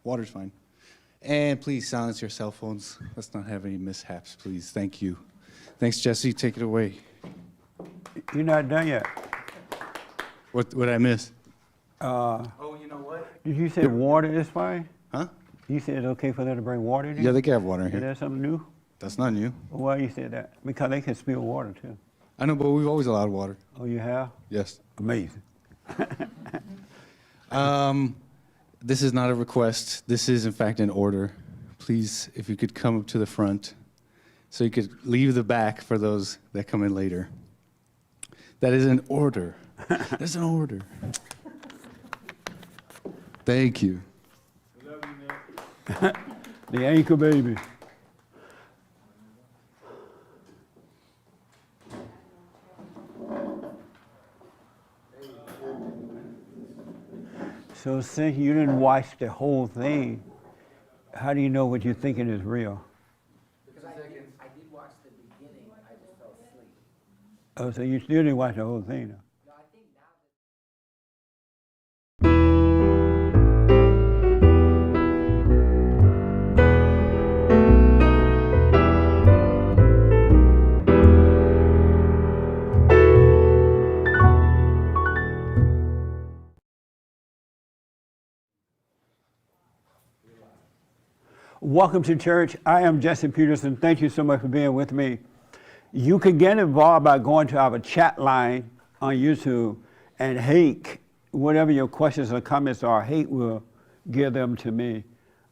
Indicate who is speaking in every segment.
Speaker 1: Water's fine. And please silence your cell phones. Let's not have any mishaps, please. Thank you. Thanks, Jesse. Take it away.
Speaker 2: You're not done yet.
Speaker 1: What did I miss?
Speaker 2: Oh,
Speaker 1: you know what?
Speaker 2: Did you say water is fine?
Speaker 1: Huh?
Speaker 2: You said it's okay for them to bring water in here?
Speaker 1: Yeah, they can have water in
Speaker 2: Is
Speaker 1: here.
Speaker 2: that something new?
Speaker 1: That's not new.
Speaker 2: Why you said that? Because they can spill water too.
Speaker 1: I know, but we've always allowed water.
Speaker 2: Oh, you have?
Speaker 1: Yes.
Speaker 2: Amazing.
Speaker 1: This is not a request. This is, in fact, an order. Please, if you could come up to the front so you could leave the back for those that come in later. That is an order. That's an order. Thank you.
Speaker 2: Love you, man. The anchor baby. So since you didn't watch the whole thing, how do you know what you're thinking is real?
Speaker 3: Because I did watch the beginning, I just fell asleep.
Speaker 2: Oh, so you still didn't watch the whole thing, though?
Speaker 3: No, I think now that
Speaker 2: Welcome to church. I am Jesse Peterson. Thank you so much for being with me. You can get involved by going to our chat line on YouTube, and Hake, whatever your questions or comments are, Hake will give them to me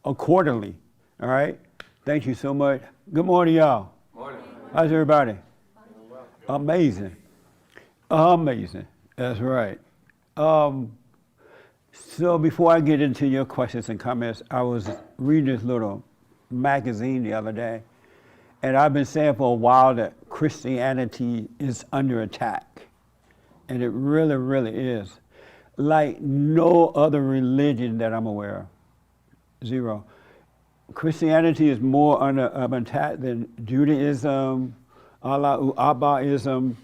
Speaker 2: accordingly. All right? Thank you so much. Good morning, y'all.
Speaker 3: morning.
Speaker 2: How's everybody? Amazing. Amazing. That's right. So before I get into your questions and comments, I was reading this little magazine the other day, and I've been saying for a while that Christianity is under attack, and it really, really is. Like no other religion that I'm aware of. Zero. Christianity is more under attack than Judaism, Allahu Abbaism,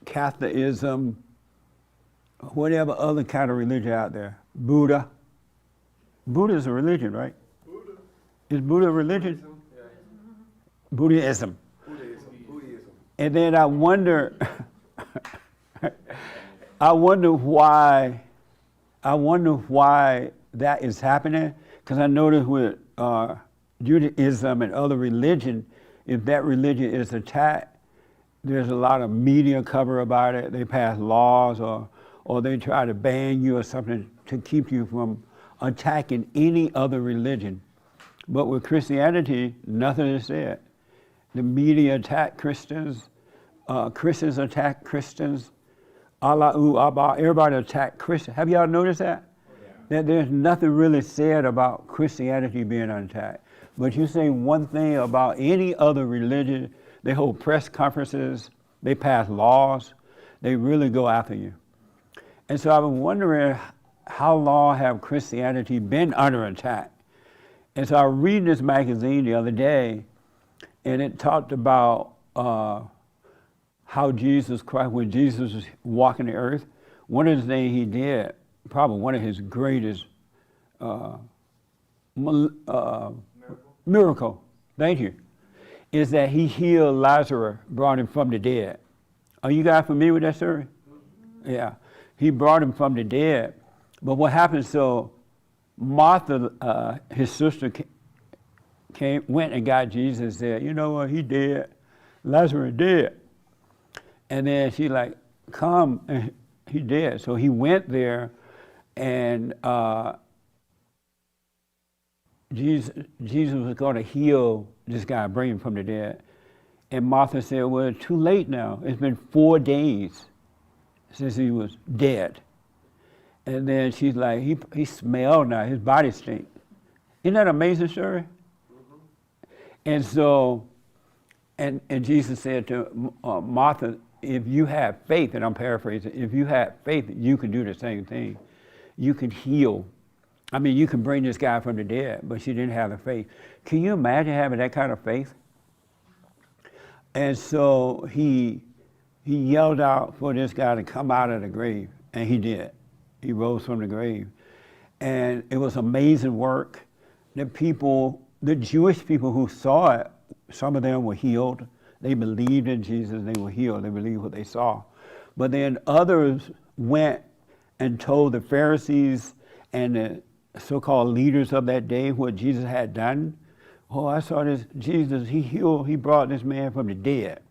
Speaker 2: Catholicism, whatever other kind of religion out there. Buddha. Buddha is a religion, right?
Speaker 4: Buddha.
Speaker 2: Is Buddha a religion?
Speaker 4: Yeah.
Speaker 2: Buddhism.
Speaker 4: Buddhism.
Speaker 2: And then I wonder, I wonder why that is happening. Because I notice with Judaism and other religion, if that religion is attacked, there's a lot of media cover about it. They pass laws or they try to ban you or something to keep you from attacking any other religion. But with Christianity, nothing is said. The media attack Christians, Christians attack Christians, Allahu Abba, everybody attack Christians. Have y'all noticed that? Yeah. That there's nothing really said about Christianity being attacked. But you say one thing about any other religion, they hold press conferences, they pass laws, they really go after you. And so I've been wondering, how long have Christianity been under attack? And so I was reading this magazine the other day, and it talked about how Jesus Christ, when Jesus was walking the earth, one of the things he did, probably one of his greatest miracle, thank you, is that he healed Lazarus, brought him from the dead. Are you guys familiar with that story? Mm-hmm. Yeah. He brought him from the dead. But what happened, so Martha, his sister, went and got Jesus and said, you know what, he dead. Lazarus dead. And then she like, come, and he dead. So he went there, and Jesus was going to heal this guy, bring him from the dead. And Martha said, well, it's too late now. It's been 4 days since he was dead. And then she's like, he smelled now, his body stink. Isn't that an amazing story? Mm-hmm. And so, and Jesus said to Martha, if you have faith, and I'm paraphrasing, if you have faith, you can do the same thing. You can heal. I mean, you can bring this guy from the dead, but she didn't have the faith. Can you imagine having that kind of faith? And so he yelled out for this guy to come out of the grave, and he did. He rose from the grave. And it was amazing work. The Jewish people who saw it, some of them were healed. They believed in Jesus, they were healed, they believed what they saw. But then others went and told the Pharisees and the so-called leaders of that day what Jesus had done. Oh, I saw this Jesus, he brought this man from the dead.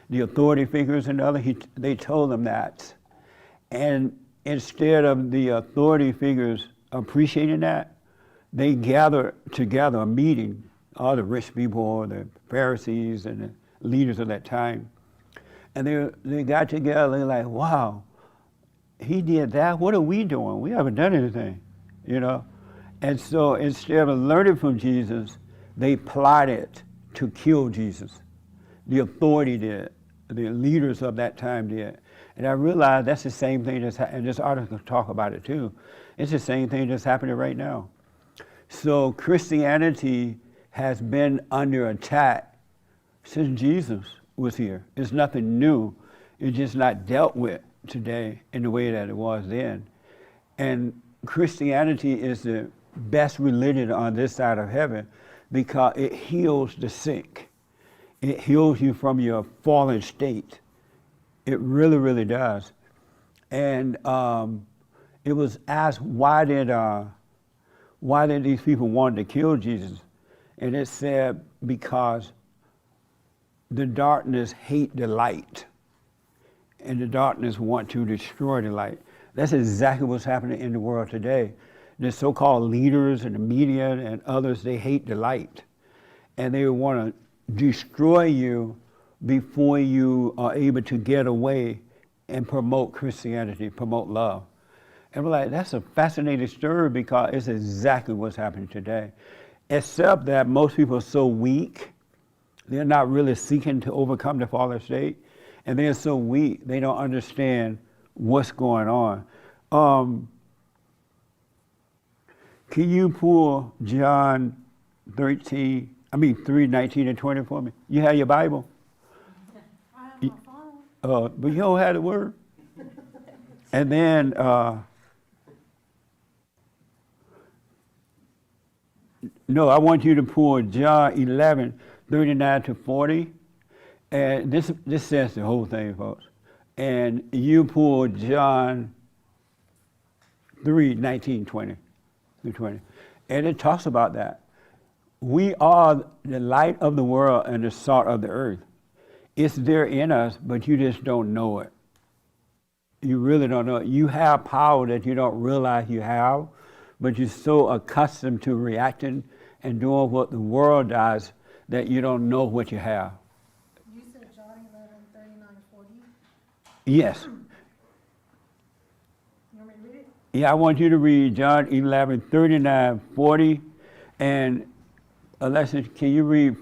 Speaker 2: The authority figures and they told them that. And instead of the authority figures appreciating that, they gathered together a meeting, all the rich people, the Pharisees and the leaders of that time. And they got together, they're like, wow, he did that, what are we doing? We haven't done anything, you know? And so instead of learning from Jesus, they plotted to kill Jesus. The authority did, the leaders of that time did. And I realized that's the same thing and this article talk about it too. It's the same thing that's happening right now. So Christianity has been under attack since Jesus was here. It's nothing new. It's just not dealt with today in the way that it was then. And Christianity is the best religion on this side of heaven because it heals the sick. It heals you from your fallen state. It really, really does. And it was asked, why did these people want to kill Jesus? And it said, because the darkness hate the light, and the darkness want to destroy the light. That's exactly what's happening in the world today. The so-called leaders and the media and others, they hate the light. And they want to destroy you before you are able to get away and promote Christianity, promote love. And we're like, that's a fascinating story because it's exactly what's happening today. Except that most people are so weak, they're not really seeking to overcome the fallen state, and they're so weak, they don't understand what's going on. Can you pull John 3:19 and 20 for me? You have your Bible?
Speaker 4: I have my phone.
Speaker 2: But you don't have the word. And then, no, I want you to pull John 11:39 to 40. And this says the whole thing, folks. And you pull John 3:19, 20 through 20. And it talks about that. We are the light of the world and the salt of the earth. It's there in us, but you just don't know it. You really don't know it. You have power that you don't realize you have, but you're so accustomed to reacting and doing what the world does that you don't know what you have.
Speaker 4: You said John 11:39, 40?
Speaker 2: Yes.
Speaker 4: You want me to read it?
Speaker 2: Yeah, I want you to read John 11:39, 40. And Alexis, can you read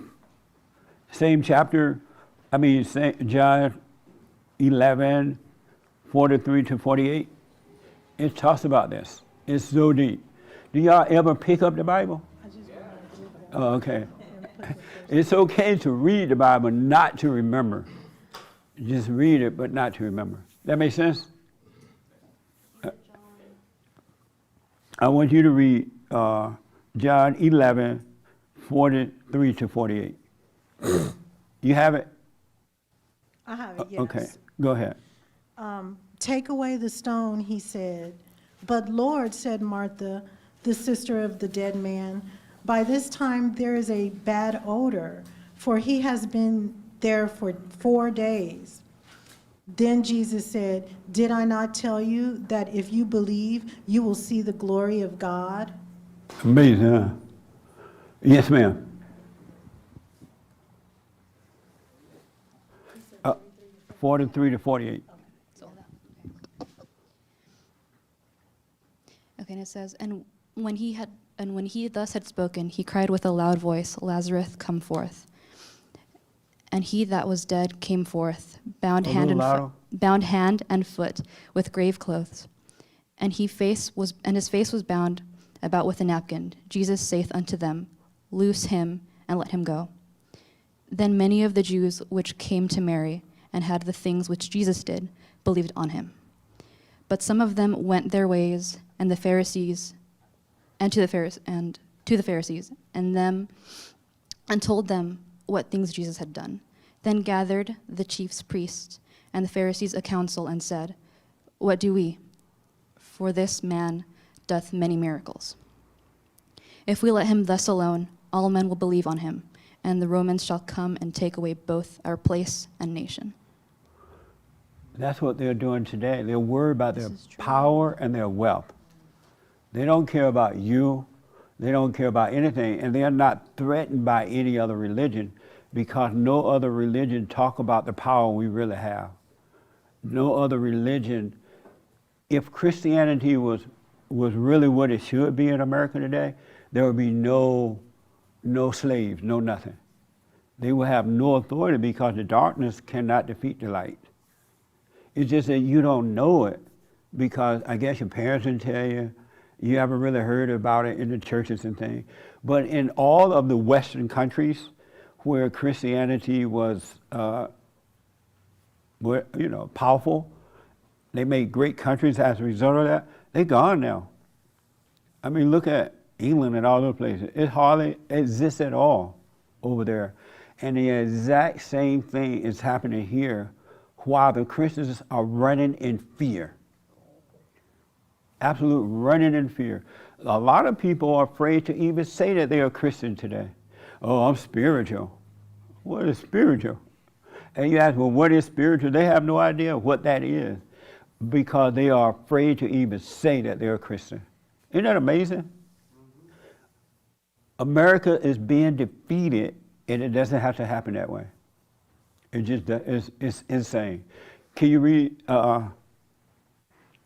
Speaker 2: same chapter? John 11:43 to 48. It talks about this. It's so deep. Do y'all ever pick up the Bible?
Speaker 4: I just wanted to do that.
Speaker 2: Oh, okay. It's okay to read the Bible, not to remember. Just read it, but not to remember. That makes sense? I want you to read John 11:43 to 48. You have it?
Speaker 4: I have it, yes.
Speaker 2: Okay, go ahead.
Speaker 4: Take away the stone, he said. But Lord, said Martha, the sister of the dead man, by this time there is a bad odor, for he has been there for 4 days. Then Jesus said, did I not tell you that if you believe, you will see the glory of God?
Speaker 2: Amazing, huh? Yes, ma'am. 43 to 48.
Speaker 5: Okay, and it says, and when he thus had spoken, he cried with a loud voice, Lazarus, come forth. And he that was dead came forth, bound hand and foot with grave clothes. And his face was bound about with a napkin. Jesus saith unto them, loose him and let him go. Then many of the Jews which came to Mary and had the things which Jesus did believed on him. But some of them went their ways and the Pharisees, and to the Pharisees, and told them what things Jesus had done. Then gathered the chief priests and the Pharisees a council and said, "What do we? For this man doth many miracles. If we let him thus alone, all men will believe on him, and the Romans shall come and take away both our place and nation."
Speaker 2: That's what they're doing today. They're worried about their
Speaker 5: This is true.
Speaker 2: power and their wealth. They don't care about you. They don't care about anything. And they are not threatened by any other religion because no other religion talk about the power we really have. No other religion. If Christianity was really what it should be in America today, there would be no slaves, no nothing. They will have no authority because the darkness cannot defeat the light. It's just that you don't know it because I guess your parents didn't tell you. You haven't really heard about it in the churches and things. But in all of the Western countries where Christianity was, powerful, they made great countries as a result of that. They're gone now. I mean, look at England and all those places. It hardly exists at all over there. And the exact same thing is happening here while the Christians are running in fear. Absolute running in fear. A lot of people are afraid to even say that they are Christian today. Oh, I'm spiritual. What is spiritual? And you ask, well, what is spiritual? They have no idea what that is because they are afraid to even say that they're a Christian. Isn't that amazing? America is being defeated, and it doesn't have to happen that way. It just it's insane. Can you read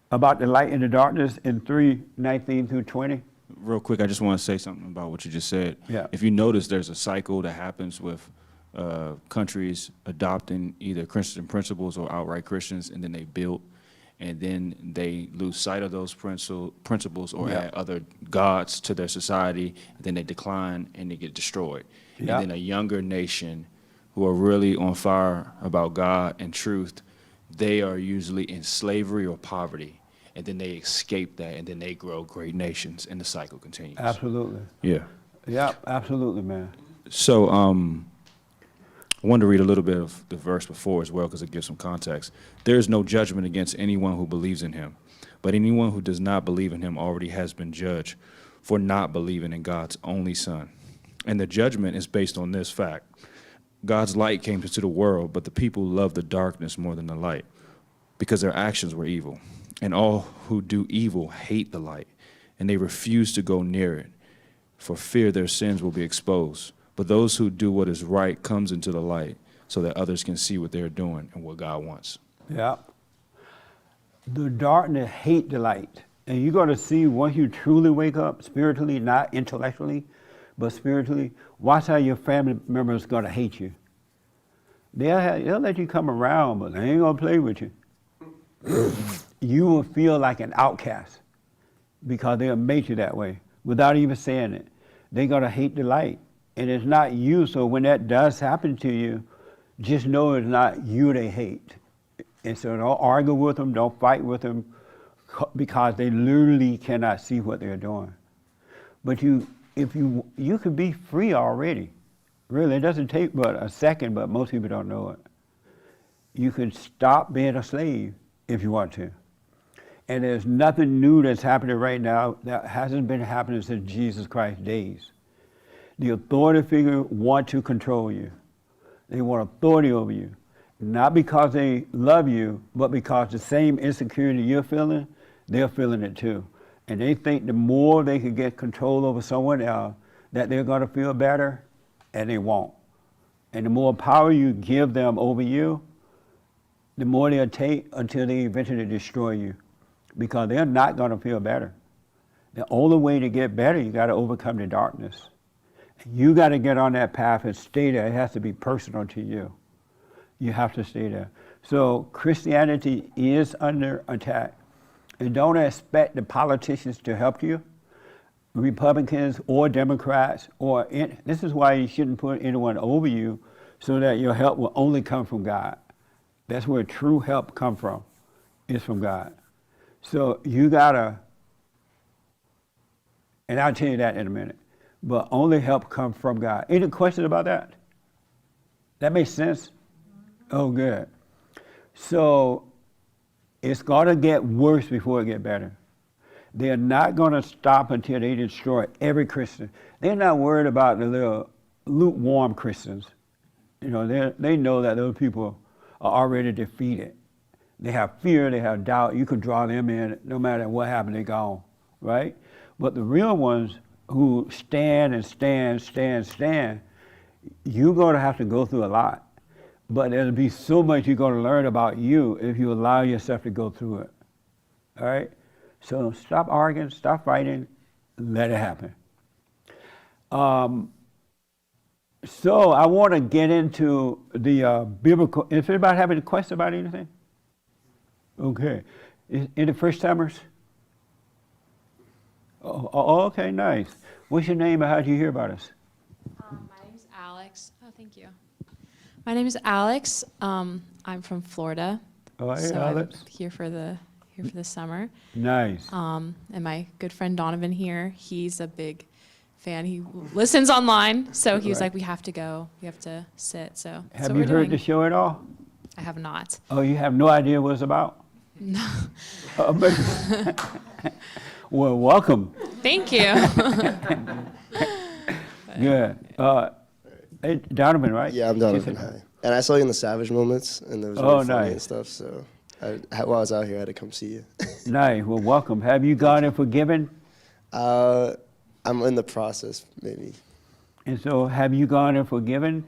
Speaker 2: about the light and the darkness in 3:19 through 20?
Speaker 6: Real quick, I just want to say something about what you just said.
Speaker 2: Yeah.
Speaker 6: If you notice, there's a cycle that happens with countries adopting either Christian principles or outright Christians, and then they build, and then they lose sight of those principles or
Speaker 2: Yeah.
Speaker 6: add other gods to their society, and then they decline and they get destroyed.
Speaker 2: Yeah.
Speaker 6: And then a younger nation who are really on fire about God and truth, they are usually in slavery or poverty, and then they escape that, and then they grow great nations, and the cycle continues.
Speaker 2: Absolutely.
Speaker 6: Yeah.
Speaker 2: Yeah, absolutely, man.
Speaker 6: So I wanted to read a little bit of the verse before as well because it gives some context. There is no judgment against anyone who believes in him, but anyone who does not believe in him already has been judged for not believing in God's only Son. And the judgment is based on this fact. God's light came into the world, but the people loved the darkness more than the light because their actions were evil. And all who do evil hate the light, and they refuse to go near it for fear their sins will be exposed. But those who do what is right comes into the light so that others can see what they're doing and what God wants.
Speaker 2: Yeah. The darkness hate the light. And you're going to see once you truly wake up spiritually, not intellectually, but spiritually, watch how your family members going to hate you. They'll let you come around, but they ain't going to play with you. You will feel like an outcast because they'll make you that way without even saying it. They're going to hate the light. And it's not you, so when that does happen to you, just know it's not you they hate. And so don't argue with them, don't fight with them, because they literally cannot see what they're doing. But you could be free already. Really, it doesn't take but a second, but most people don't know it. You can stop being a slave if you want to. And there's nothing new that's happening right now that hasn't been happening since Jesus Christ's days. The authority figure want to control you. They want authority over you. Not because they love you, but because the same insecurity you're feeling, they're feeling it too. And they think the more they can get control over someone else, that they're going to feel better, and they won't. And the more power you give them over you, the more they'll take until they eventually destroy you, because they're not going to feel better. The only way to get better, you got to overcome the darkness. You got to get on that path and stay there. It has to be personal to you. You have to stay there. So Christianity is under attack. And don't expect the politicians to help you, Republicans or Democrats, this is why you shouldn't put anyone over you, so that your help will only come from God. That's where true help comes from, is from God. So you gotta And I'll tell you that in a minute. But only help comes from God. Any questions about that? That makes sense? Oh, good. So it's going to get worse before it gets better. They're not going to stop until they destroy every Christian. They're not worried about the little lukewarm Christians. You know, they know that those people are already defeated. They have fear, they have doubt. You can draw them in no matter what happened, they're gone, right? But the real ones who stand and stand, you're going to have to go through a lot. But there'll be so much you're going to learn about you if you allow yourself to go through it, all right? So stop arguing, stop fighting, let it happen. So I want to get into the biblical. Does anybody have any questions about anything? Okay. Any first timers? Oh, okay, nice. What's your name and how did you hear about us?
Speaker 7: My name's Alex. Oh, thank you. My name is Alex. I'm from Florida.
Speaker 2: Oh, hey,
Speaker 7: so
Speaker 2: Alex.
Speaker 7: I'm here for the summer.
Speaker 2: Nice.
Speaker 7: And my good friend Donovan here, he's a big fan. He listens online, so he was like, "We have to go. We have to sit." So
Speaker 2: Have you heard the show at all?
Speaker 7: I have not.
Speaker 2: Oh, you have no idea what it's about?
Speaker 7: No.
Speaker 2: Well, welcome.
Speaker 7: Thank you.
Speaker 2: Good. Hey, Donovan, right?
Speaker 8: Yeah, I'm Donovan. Hi. And I saw you in the Savage Moments, and there was really funny and stuff. So while I was out here, I had to come see you.
Speaker 2: Nice. Well, welcome. Have you gone and forgiven?
Speaker 8: I'm in the process, maybe.
Speaker 2: And so, have you gone and forgiven?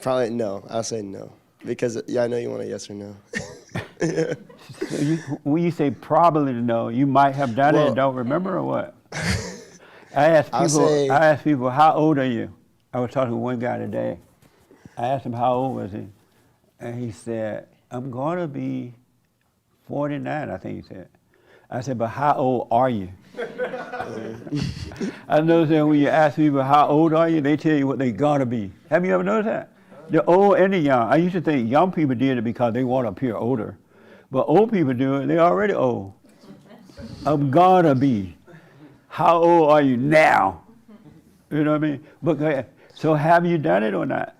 Speaker 8: Probably no. I'll say no because I know you want a yes or no.
Speaker 2: So when you say probably no, you might have done it and don't remember, or what? I asked people, how old are you? I was talking to one guy today. I asked him how old was he, and he said, "I'm going to be 49." I think he said. I said, "But how old are you?" I noticed that when you ask people how old are you, they tell you what they gotta be. Have you ever noticed that? The old and the young. I used to think young people did it because they want to appear older. But old people do it, they're already old. I'm gonna be. How old are you now? You know what I mean? But go ahead. So have you done it or not?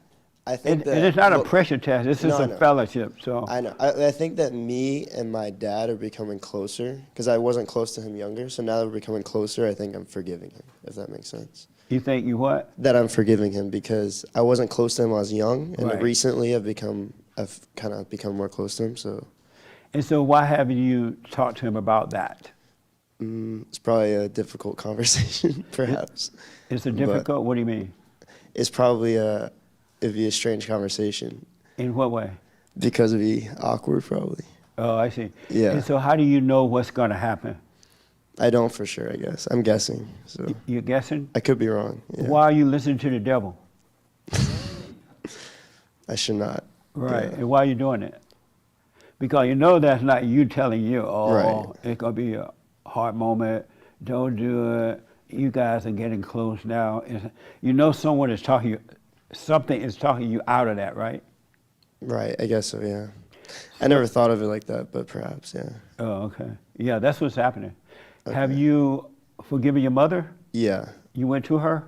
Speaker 8: I think that.
Speaker 2: And it's not a pressure test, it's just a fellowship. So
Speaker 8: I know. I think that me and my dad are becoming closer because I wasn't close to him younger. So now that we're becoming closer, I think I'm forgiving him, if that makes sense.
Speaker 2: you think you what?
Speaker 8: That I'm forgiving him because I wasn't close to him when I was young. And
Speaker 2: Right.
Speaker 8: recently I've kind of become more close to him. So
Speaker 2: And so why haven't you talked to him about that?
Speaker 8: it's probably a difficult conversation, perhaps.
Speaker 2: It's a difficult, what do you mean?
Speaker 8: It's probably it'd be a strange conversation
Speaker 2: In what way?
Speaker 8: because it'd be awkward, probably.
Speaker 2: Oh, I see.
Speaker 8: Yeah.
Speaker 2: And so how do you know what's gonna happen?
Speaker 8: I don't for sure, I guess. I'm guessing. So
Speaker 2: You're guessing?
Speaker 8: I could be wrong. Yeah.
Speaker 2: Why are you listening to the devil?
Speaker 8: I should not.
Speaker 2: Right.
Speaker 8: Yeah.
Speaker 2: And why are you doing it? Because you know that's not you telling you, oh,
Speaker 8: Right.
Speaker 2: it's going to be a hard moment. Don't do it. You guys are getting close now. You know something is talking you out of that, right?
Speaker 8: Right, I guess so, yeah. I never thought of it like that, but perhaps, yeah.
Speaker 2: Oh, okay. Yeah, that's what's happening.
Speaker 8: Okay.
Speaker 2: Have you forgiven your mother?
Speaker 8: Yeah.
Speaker 2: You went to her?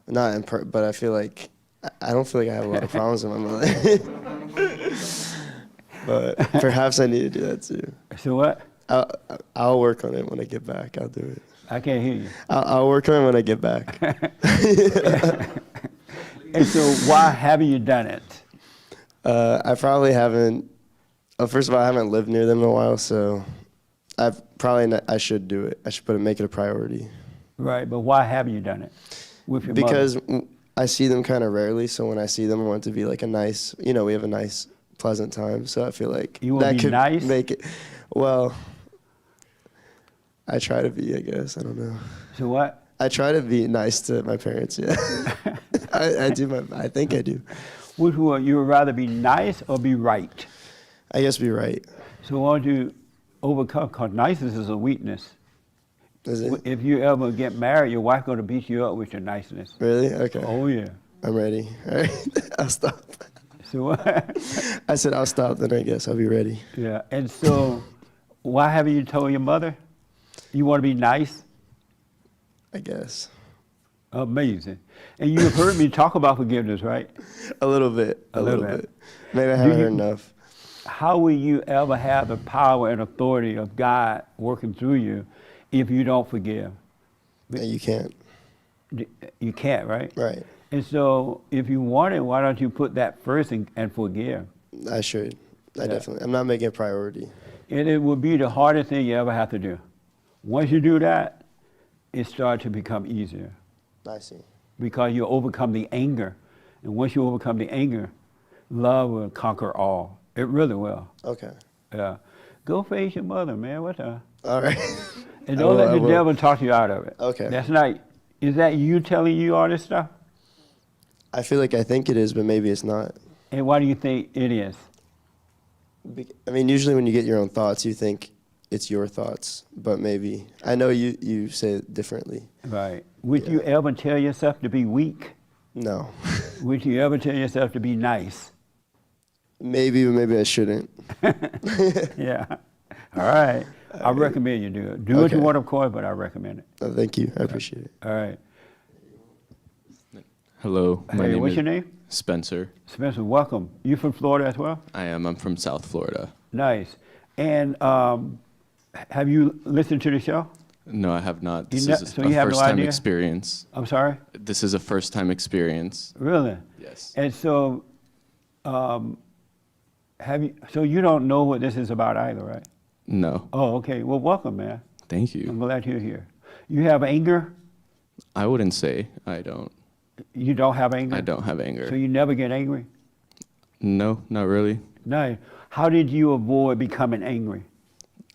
Speaker 8: Not but I feel like, I don't feel like I have a lot of problems with my mother. But perhaps I need to do that too.
Speaker 2: So what?
Speaker 8: I'll work on it when I get back. I'll do it.
Speaker 2: I can't hear you.
Speaker 8: I'll work on it when I get back.
Speaker 2: And so why haven't you done it?
Speaker 8: I probably haven't. First of all, I haven't lived near them in a while, so I should do it. I should make it a priority.
Speaker 2: Right, but why haven't you done it with your
Speaker 8: Because
Speaker 2: mother?
Speaker 8: I see them kind of rarely, so when I see them, I want it to be like a nice, we have a nice, pleasant time. So I feel like
Speaker 2: You wanna
Speaker 8: that
Speaker 2: be
Speaker 8: could
Speaker 2: nice?
Speaker 8: make it. Well, I try to be, I guess. I don't know.
Speaker 2: So what?
Speaker 8: I try to be nice to my parents. Yeah, I do. I think I do.
Speaker 2: Which one? You would rather be nice or be right?
Speaker 8: I guess be right.
Speaker 2: So why don't you overcome? Because niceness is a weakness.
Speaker 8: Is it
Speaker 2: If you ever get married, your wife going to beat you up with your niceness.
Speaker 8: really? Okay.
Speaker 2: Oh, yeah.
Speaker 8: I'm ready. All right. I'll stop.
Speaker 2: So what?
Speaker 8: I said I'll stop. Then I guess I'll be ready.
Speaker 2: Yeah. And so Why haven't you told your mother? You want to be nice?
Speaker 8: I guess.
Speaker 2: Amazing. And you've heard me talk about forgiveness, right?
Speaker 8: A little bit.
Speaker 2: A little bit.
Speaker 8: Maybe I haven't heard enough.
Speaker 2: How will you ever have the power and authority of God working through you if you don't forgive?
Speaker 8: And you can't.
Speaker 2: You can't, right?
Speaker 8: Right.
Speaker 2: And so if you want it, why don't you put that first and forgive?
Speaker 8: I should.
Speaker 2: Yeah.
Speaker 8: Definitely. I'm not making it a priority.
Speaker 2: And it will be the hardest thing you ever have to do. Once you do that, it starts to become easier
Speaker 8: I see.
Speaker 2: because you overcome the anger. And once you overcome the anger, love will conquer all. It really will.
Speaker 8: Okay.
Speaker 2: Yeah. Go face your mother, man. What the?
Speaker 8: All right.
Speaker 2: And don't let the devil talk you out of it.
Speaker 8: Okay.
Speaker 2: That's not, is that you telling you all this stuff?
Speaker 8: I feel like I think it is, but maybe it's not.
Speaker 2: And why do you think it is?
Speaker 8: I mean, usually when you get your own thoughts, you think it's your thoughts, but maybe. I know you say it differently.
Speaker 2: Right. Would
Speaker 8: Yeah.
Speaker 2: you ever tell yourself to be weak?
Speaker 8: No.
Speaker 2: Would you ever tell yourself to be nice?
Speaker 8: Maybe, but maybe I shouldn't.
Speaker 2: Yeah. All right. I recommend you do it. Do what you
Speaker 8: Okay.
Speaker 2: want, of course, but I recommend it.
Speaker 8: Thank you. I appreciate it.
Speaker 2: All right.
Speaker 9: Hello, my
Speaker 2: Hey,
Speaker 9: name
Speaker 2: what's
Speaker 9: is
Speaker 2: your name?
Speaker 9: Spencer.
Speaker 2: Spencer, welcome. You from Florida as well?
Speaker 9: I am. I'm from South Florida.
Speaker 2: Nice. And have you listened to the show?
Speaker 9: No, I have not.
Speaker 2: You
Speaker 9: This
Speaker 2: ne-
Speaker 9: is
Speaker 2: so
Speaker 9: a
Speaker 2: you have no
Speaker 9: first-time
Speaker 2: idea?
Speaker 9: experience.
Speaker 2: I'm sorry?
Speaker 9: This is a first-time experience.
Speaker 2: Really?
Speaker 9: Yes.
Speaker 2: And so, so you don't know what this is about either, right?
Speaker 9: No.
Speaker 2: Oh, okay. Well, welcome, man.
Speaker 9: Thank
Speaker 2: I'm
Speaker 9: you.
Speaker 2: glad you're here. You have anger?
Speaker 9: I wouldn't say I don't.
Speaker 2: You don't have anger?
Speaker 9: I don't have anger.
Speaker 2: So you never get angry?
Speaker 9: No, not really.
Speaker 2: No. How did you avoid becoming angry?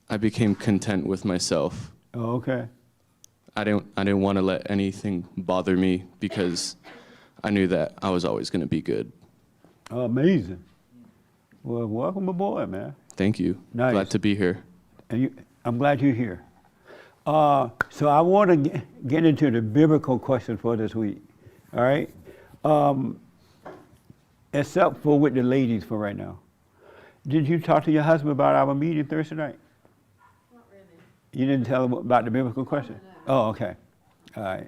Speaker 9: I became content with myself.
Speaker 2: Oh, okay.
Speaker 9: I didn't want to let anything bother me because I knew that I was always going to be good.
Speaker 2: Amazing. Well, welcome aboard, man.
Speaker 9: Thank you.
Speaker 2: Nice.
Speaker 9: Glad to be here.
Speaker 2: And I'm glad you're here. So I want to get into the biblical question for this week. All right? Except for with the ladies for right now. Did you talk to your husband about our meeting Thursday night?
Speaker 10: Not really.
Speaker 2: You didn't tell him about the biblical question? Oh, okay. All right.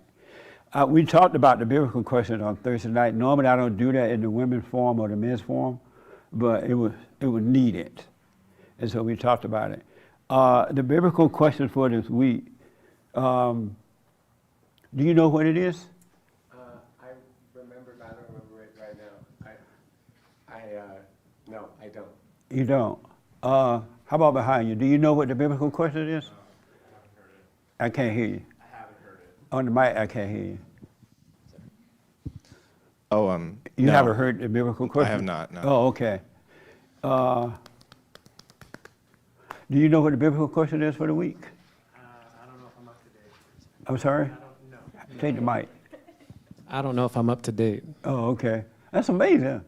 Speaker 2: We talked about the biblical question on Thursday night. Normally I don't do that in the women's forum or the men's forum, but it was needed. And so we talked about it. The biblical question for this week, do you know what it is?
Speaker 11: I remember, but I don't remember it right now. No, I don't.
Speaker 2: You don't. How about behind you? Do you know what the biblical question is? I can't hear you.
Speaker 11: I haven't heard it.
Speaker 2: On the mic, I can't hear you.
Speaker 12: Oh,
Speaker 2: You
Speaker 12: no,
Speaker 2: haven't heard the biblical question?
Speaker 12: I have not, no.
Speaker 2: Oh, okay. Do you know what the biblical question is for the week?
Speaker 11: I don't know if I'm up to date.
Speaker 2: I'm sorry?
Speaker 11: I don't know.
Speaker 2: Take the mic.
Speaker 11: I don't know if I'm up to date.
Speaker 2: Oh, okay. That's amazing.
Speaker 11: I had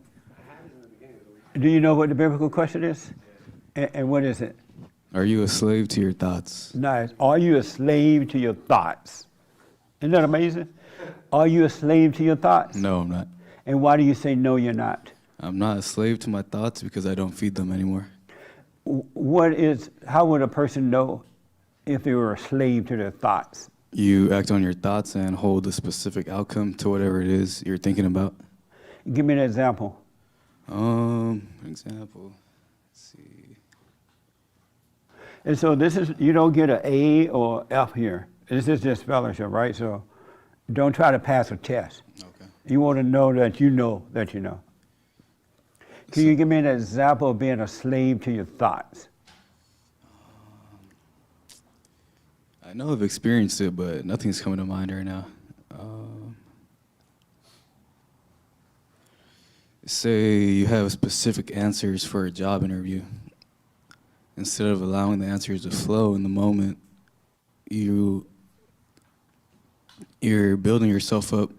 Speaker 11: it in the beginning of the week.
Speaker 2: Do you know what the biblical question is? And what is it?
Speaker 1: Are you a slave to your thoughts?
Speaker 2: Nice. Are you a slave to your thoughts? Isn't that amazing? Are you a slave to your thoughts?
Speaker 1: No, I'm not.
Speaker 2: And why do you say no, you're not?
Speaker 1: I'm not a slave to my thoughts because I don't feed them anymore.
Speaker 2: How would a person know if they were a slave to their thoughts?
Speaker 1: You act on your thoughts and hold a specific outcome to whatever it is you're thinking about.
Speaker 2: Give me an example.
Speaker 1: Example. Let's see.
Speaker 2: And so this is, you don't get an A or F here. This is just fellowship, right? So don't try to pass a test.
Speaker 1: Okay.
Speaker 2: You want to know that you know that you know. Can you give me an example of being a slave to your thoughts?
Speaker 1: I know I've experienced it, but nothing's coming to mind right now. Say you have specific answers for a job interview. Instead of allowing the answers to flow in the moment, you're building yourself up.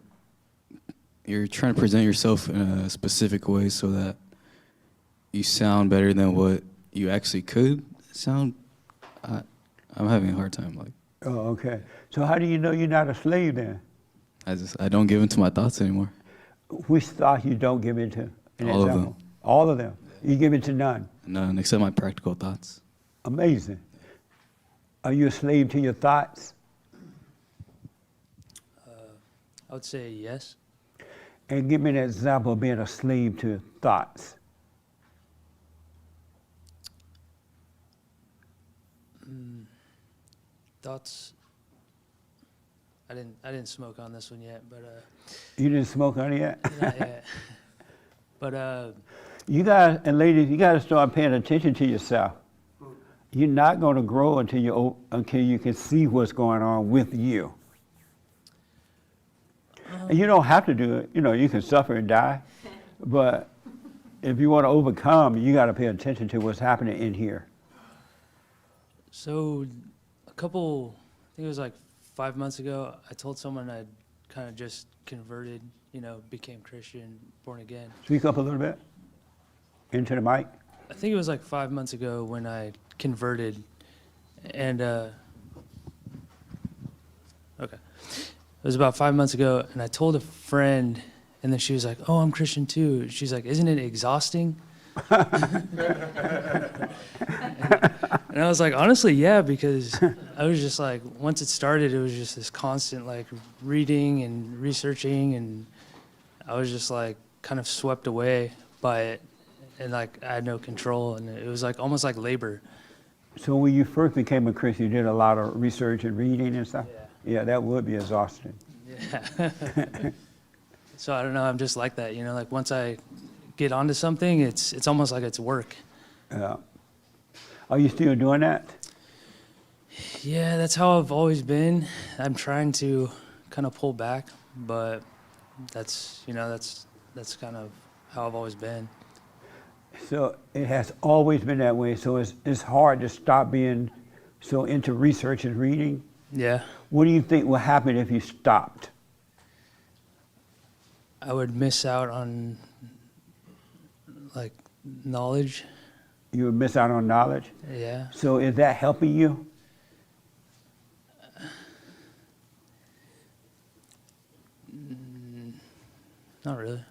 Speaker 1: You're trying to present yourself in a specific way so that you sound better than what you actually could sound. I'm having a hard time.
Speaker 2: Oh, okay. So how do you know you're not a slave then?
Speaker 1: I don't give into my thoughts anymore.
Speaker 2: Which thought you don't give into? An
Speaker 1: All of
Speaker 2: example.
Speaker 1: them.
Speaker 2: All of them. You give into none.
Speaker 1: None except my practical thoughts.
Speaker 2: Amazing. Are you a slave to your thoughts?
Speaker 10: I would say yes.
Speaker 2: And give me an example of being a slave to thoughts.
Speaker 10: Thoughts. I didn't smoke on this one yet, but
Speaker 2: You didn't smoke on it yet?
Speaker 10: not yet. But
Speaker 2: You guys and ladies, you got to start paying attention to yourself. You're not going to grow until you can see what's going on with you. And you don't have to do it. You know, you can suffer and die, but if you want to overcome, you got to pay attention to what's happening in here.
Speaker 10: so I think it was like 5 months ago, I told someone I'd kind of just converted, became Christian, born again.
Speaker 2: Speak up a little bit into the mic.
Speaker 10: I think it was like 5 months ago when I converted, and okay, it was about 5 months ago, and I told a friend, and then she was like, "Oh, I'm Christian too." She's like, "Isn't it exhausting?" And I was like, honestly, yeah, because I was just like, once it started, it was just this constant like reading and researching, and I was just like kind of swept away by it, and like I had no control, and it was like almost like labor.
Speaker 2: So when you first became a Christian, you did a lot of research and reading and stuff?
Speaker 10: Yeah.
Speaker 2: Yeah, that would be exhausting.
Speaker 10: Yeah. So I don't know, I'm just like that, like once I get onto something, it's almost like it's work.
Speaker 2: Yeah. Are you still doing that?
Speaker 10: Yeah, that's how I've always been. I'm trying to kind of pull back, but that's kind of how I've always been.
Speaker 2: So it has always been that way. So it's hard to stop being so into research and reading.
Speaker 10: Yeah.
Speaker 2: What do you think will happen if you stopped?
Speaker 10: I would miss out on like knowledge.
Speaker 2: You would miss out on knowledge.
Speaker 10: Yeah.
Speaker 2: So is that helping you?
Speaker 10: Not really.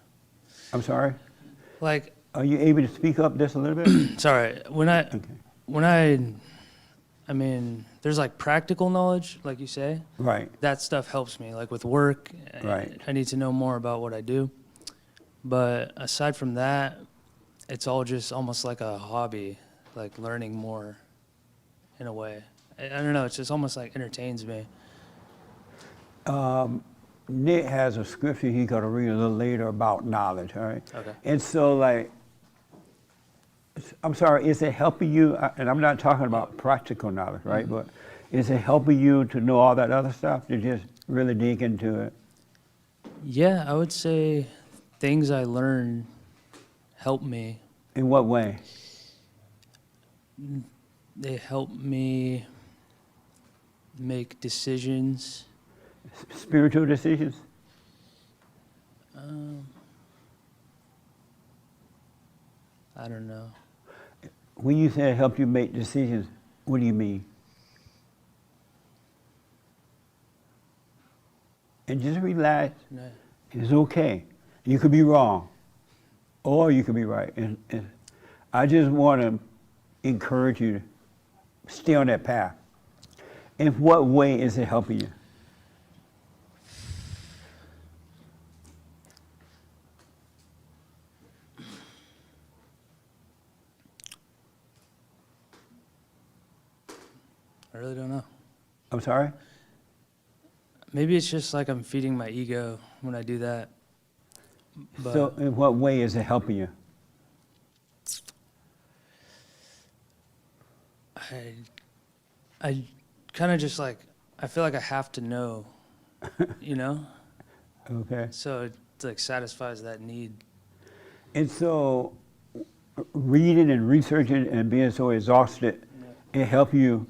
Speaker 2: I'm sorry?
Speaker 10: Like,
Speaker 2: Are you able to speak up just a little bit?
Speaker 10: sorry, I mean, there's like practical knowledge, like you say.
Speaker 2: Right.
Speaker 10: That stuff helps me, like with work.
Speaker 2: Right.
Speaker 10: I need to know more about what I do. But aside from that, it's all just almost like a hobby, like learning more in a way. I don't know, it's just almost like entertains me.
Speaker 2: Nick has a scripture he's going to read a little later about knowledge, all right?
Speaker 10: Okay.
Speaker 2: And so, like, I'm sorry, is it helping you, and I'm not talking about practical knowledge, right?
Speaker 10: Mm-hmm.
Speaker 2: But is it helping you to know all that other stuff, to just really dig into it?
Speaker 10: Yeah, I would say things I learn help me.
Speaker 2: In what way?
Speaker 10: They help me make decisions.
Speaker 2: Spiritual decisions?
Speaker 10: I don't know.
Speaker 2: When you say it helped you make decisions, what do you mean? And just relax.
Speaker 10: No.
Speaker 2: It's okay. You could be wrong, or you could be right. And I just want to encourage you to stay on that path. In what way is it helping you?
Speaker 10: I really don't know.
Speaker 2: I'm sorry?
Speaker 10: Maybe it's just like I'm feeding my ego when I do that. But
Speaker 2: So in what way is it helping you?
Speaker 10: I kind of just like, I feel like I have to know, you know?
Speaker 2: Okay.
Speaker 10: So it like satisfies that need.
Speaker 2: And so reading and researching and being so exhausted, it help you,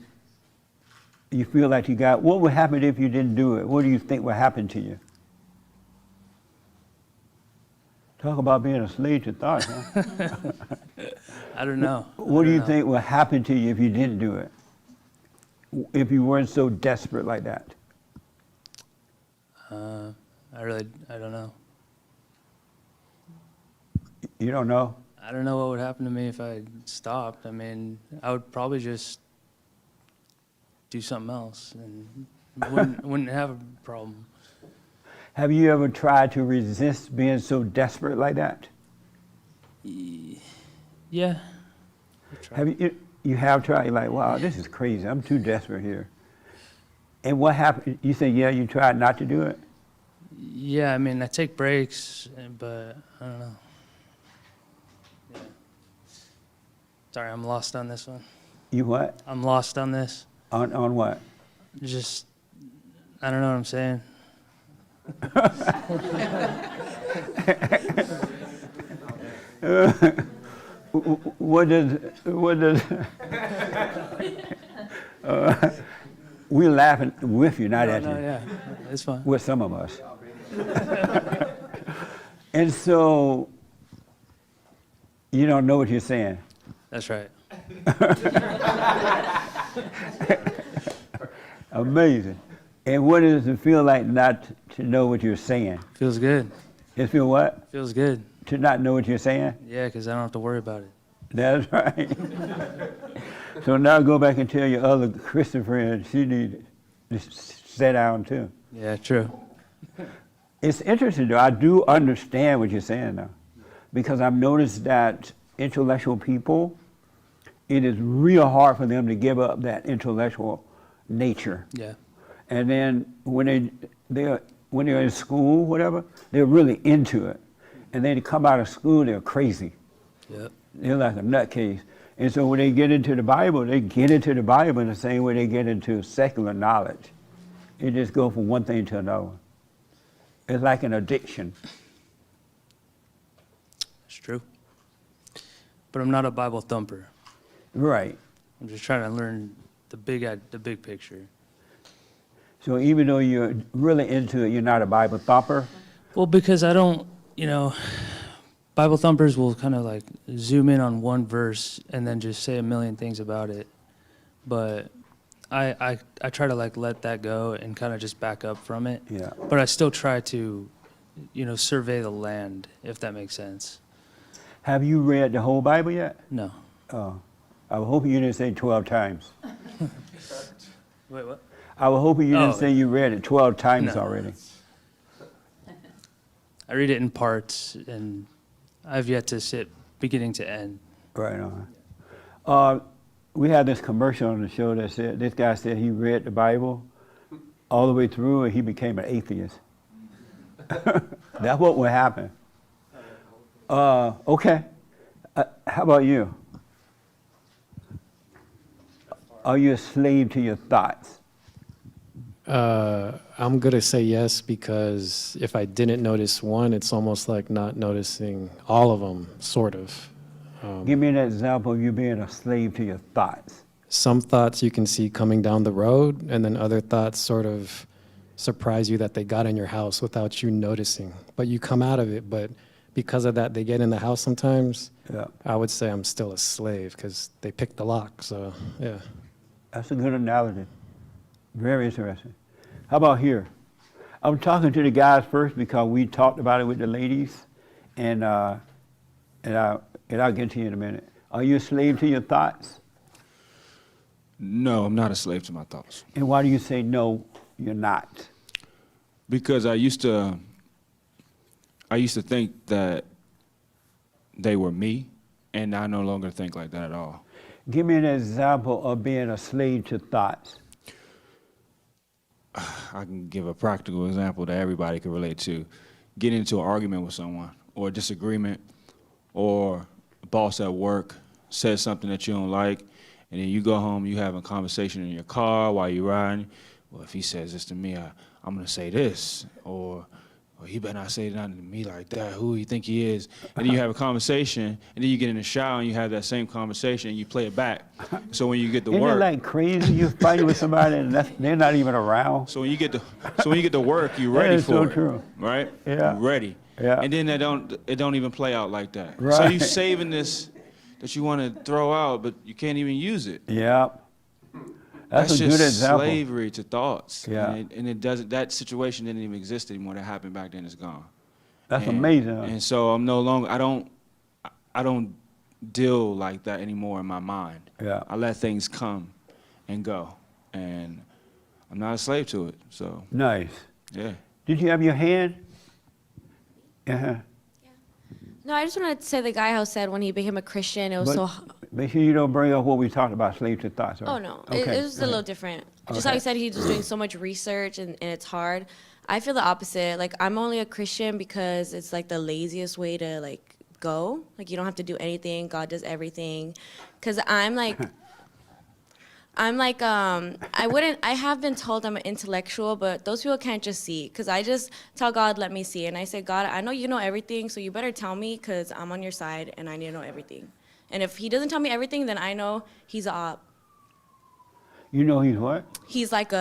Speaker 2: you feel like you got, what would happen if you didn't do it? What do you think would happen to you? Talk about being a slave to thought, huh?
Speaker 10: I don't know.
Speaker 2: What do you think would happen to you if you didn't do it? If you weren't so desperate like that?
Speaker 10: I don't know.
Speaker 2: You don't know?
Speaker 10: I don't know what would happen to me if I stopped. I mean, I would probably just do something else, and wouldn't have a problem.
Speaker 2: Have you ever tried to resist being so desperate like that?
Speaker 10: Yeah.
Speaker 2: Have you have tried? You're like, wow, this is crazy. I'm too desperate here. And what happened? You say, yeah, you tried not to do it?
Speaker 10: Yeah, I mean, I take breaks, but I don't know. Yeah. Sorry, I'm lost on this one.
Speaker 2: You what?
Speaker 10: I'm lost on this.
Speaker 2: On what?
Speaker 10: Just, I don't know what I'm saying.
Speaker 2: What does we're laughing with you, not at you.
Speaker 10: No, yeah, it's fine.
Speaker 2: With some of us. And so you don't know what you're saying.
Speaker 10: That's right.
Speaker 2: Amazing. And what does it feel like not to know what you're saying?
Speaker 10: Feels good.
Speaker 2: It feel what?
Speaker 10: Feels good.
Speaker 2: To not know what you're saying?
Speaker 10: Yeah, because I don't have to worry about it.
Speaker 2: That's right. So now go back and tell your other Christian friends she needs to sit down too.
Speaker 10: Yeah, true.
Speaker 2: It's interesting though. I do understand what you're saying now, because I've noticed that intellectual people, it is real hard for them to give up that intellectual nature.
Speaker 10: Yeah.
Speaker 2: And then when they're in school, whatever, they're really into it. And then they come out of school, they're crazy.
Speaker 10: Yep.
Speaker 2: They're like a nutcase. And so when they get into the Bible, they get into the Bible in the same way they get into secular knowledge. It just goes from one thing to another. It's like an addiction.
Speaker 10: It's true. But I'm not a Bible thumper.
Speaker 2: Right.
Speaker 10: I'm just trying to learn the big picture.
Speaker 2: So even though you're really into it, you're not a Bible thumper?
Speaker 10: Well, because I don't, Bible thumpers will kind of like zoom in on one verse and then just say a million things about it. But I try to like let that go and kind of just back up from it.
Speaker 2: Yeah.
Speaker 10: But I still try to, survey the land, if that makes sense.
Speaker 2: Have you read the whole Bible yet?
Speaker 10: No.
Speaker 2: Oh. I was hoping you didn't say 12 times.
Speaker 10: Wait, what?
Speaker 2: I was hoping you didn't
Speaker 10: Oh.
Speaker 2: say you read it 12 times
Speaker 10: No.
Speaker 2: already.
Speaker 10: I read it in parts, and I've yet to sit beginning to end.
Speaker 2: Right on. We had this commercial on the show that said, this guy said he read the Bible all the way through and he became an atheist. That's what would happen. Okay. How about you? Are you a slave to your thoughts?
Speaker 12: I'm going to say yes, because if I didn't notice one, it's almost like not noticing all of them, sort of.
Speaker 2: Give me an example of you being a slave to your thoughts.
Speaker 12: Some thoughts you can see coming down the road, and then other thoughts sort of surprise you that they got in your house without you noticing. But you come out of it, but because of that, they get in the house sometimes.
Speaker 2: Yeah.
Speaker 12: I would say I'm still a slave because they picked the lock, so yeah.
Speaker 2: That's a good analogy. Very interesting. How about here? I'm talking to the guys first because we talked about it with the ladies, and I'll get to you in a minute. Are you a slave to your thoughts?
Speaker 6: No, I'm not a slave to my thoughts.
Speaker 2: And why do you say no, you're not?
Speaker 6: Because I used to think that they were me, and I no longer think like that at all.
Speaker 2: Give me an example of being a slave to thoughts.
Speaker 6: I can give a practical example that everybody can relate to. Getting into an argument with someone, or a disagreement, or a boss at work says something that you don't like, and then you go home, you having a conversation in your car while you're riding. Well, if he says this to me, I'm going to say this, or he better not say nothing to me like that. Who you think he is? And then you have a conversation, and then you get in the shower and you have that same conversation and you play it back. So when you get to
Speaker 2: Isn't
Speaker 6: work,
Speaker 2: it like crazy? You're fighting with somebody and they're not even around.
Speaker 6: so when you get to work, you're ready
Speaker 2: is
Speaker 6: for
Speaker 2: so
Speaker 6: it,
Speaker 2: true.
Speaker 6: right?
Speaker 2: Yeah.
Speaker 6: You're ready.
Speaker 2: Yeah.
Speaker 6: And then it don't even play out like that. So
Speaker 2: Right.
Speaker 6: you saving this that you want to throw out, but you can't even use it.
Speaker 2: Yeah. That's a
Speaker 6: just
Speaker 2: good example.
Speaker 6: slavery to thoughts.
Speaker 2: Yeah.
Speaker 6: And it doesn't. That situation didn't even exist anymore. That happened back then. It's gone.
Speaker 2: That's
Speaker 6: And-
Speaker 2: amazing.
Speaker 6: And so I'm no longer. I don't deal like that anymore in my mind.
Speaker 2: Yeah.
Speaker 6: I let things come and go, and I'm not a slave to it. So
Speaker 2: Nice.
Speaker 6: yeah.
Speaker 2: Did you have your hand? Uh-huh.
Speaker 13: No, I just wanted to say the guy who said when he became a Christian, it was
Speaker 2: But
Speaker 13: so.
Speaker 2: make sure you don't bring up what we talked about, slave to thoughts. Right?
Speaker 13: Oh no,
Speaker 2: Okay.
Speaker 13: it was a little different. Just how
Speaker 2: Okay.
Speaker 13: he said he's just doing so much research and it's hard. I feel the opposite. Like I'm only a Christian because it's like the laziest way to like go. Like you don't have to do anything. God does everything. Cause I'm like. I have been told I'm an intellectual, but those people can't just see. Because I just tell God, let me see. And I say, God, I know you know everything, so you better tell me because I'm on your side and I need to know everything. And if he doesn't tell me everything, then I know he's a op.
Speaker 2: You know he's what?
Speaker 13: He's like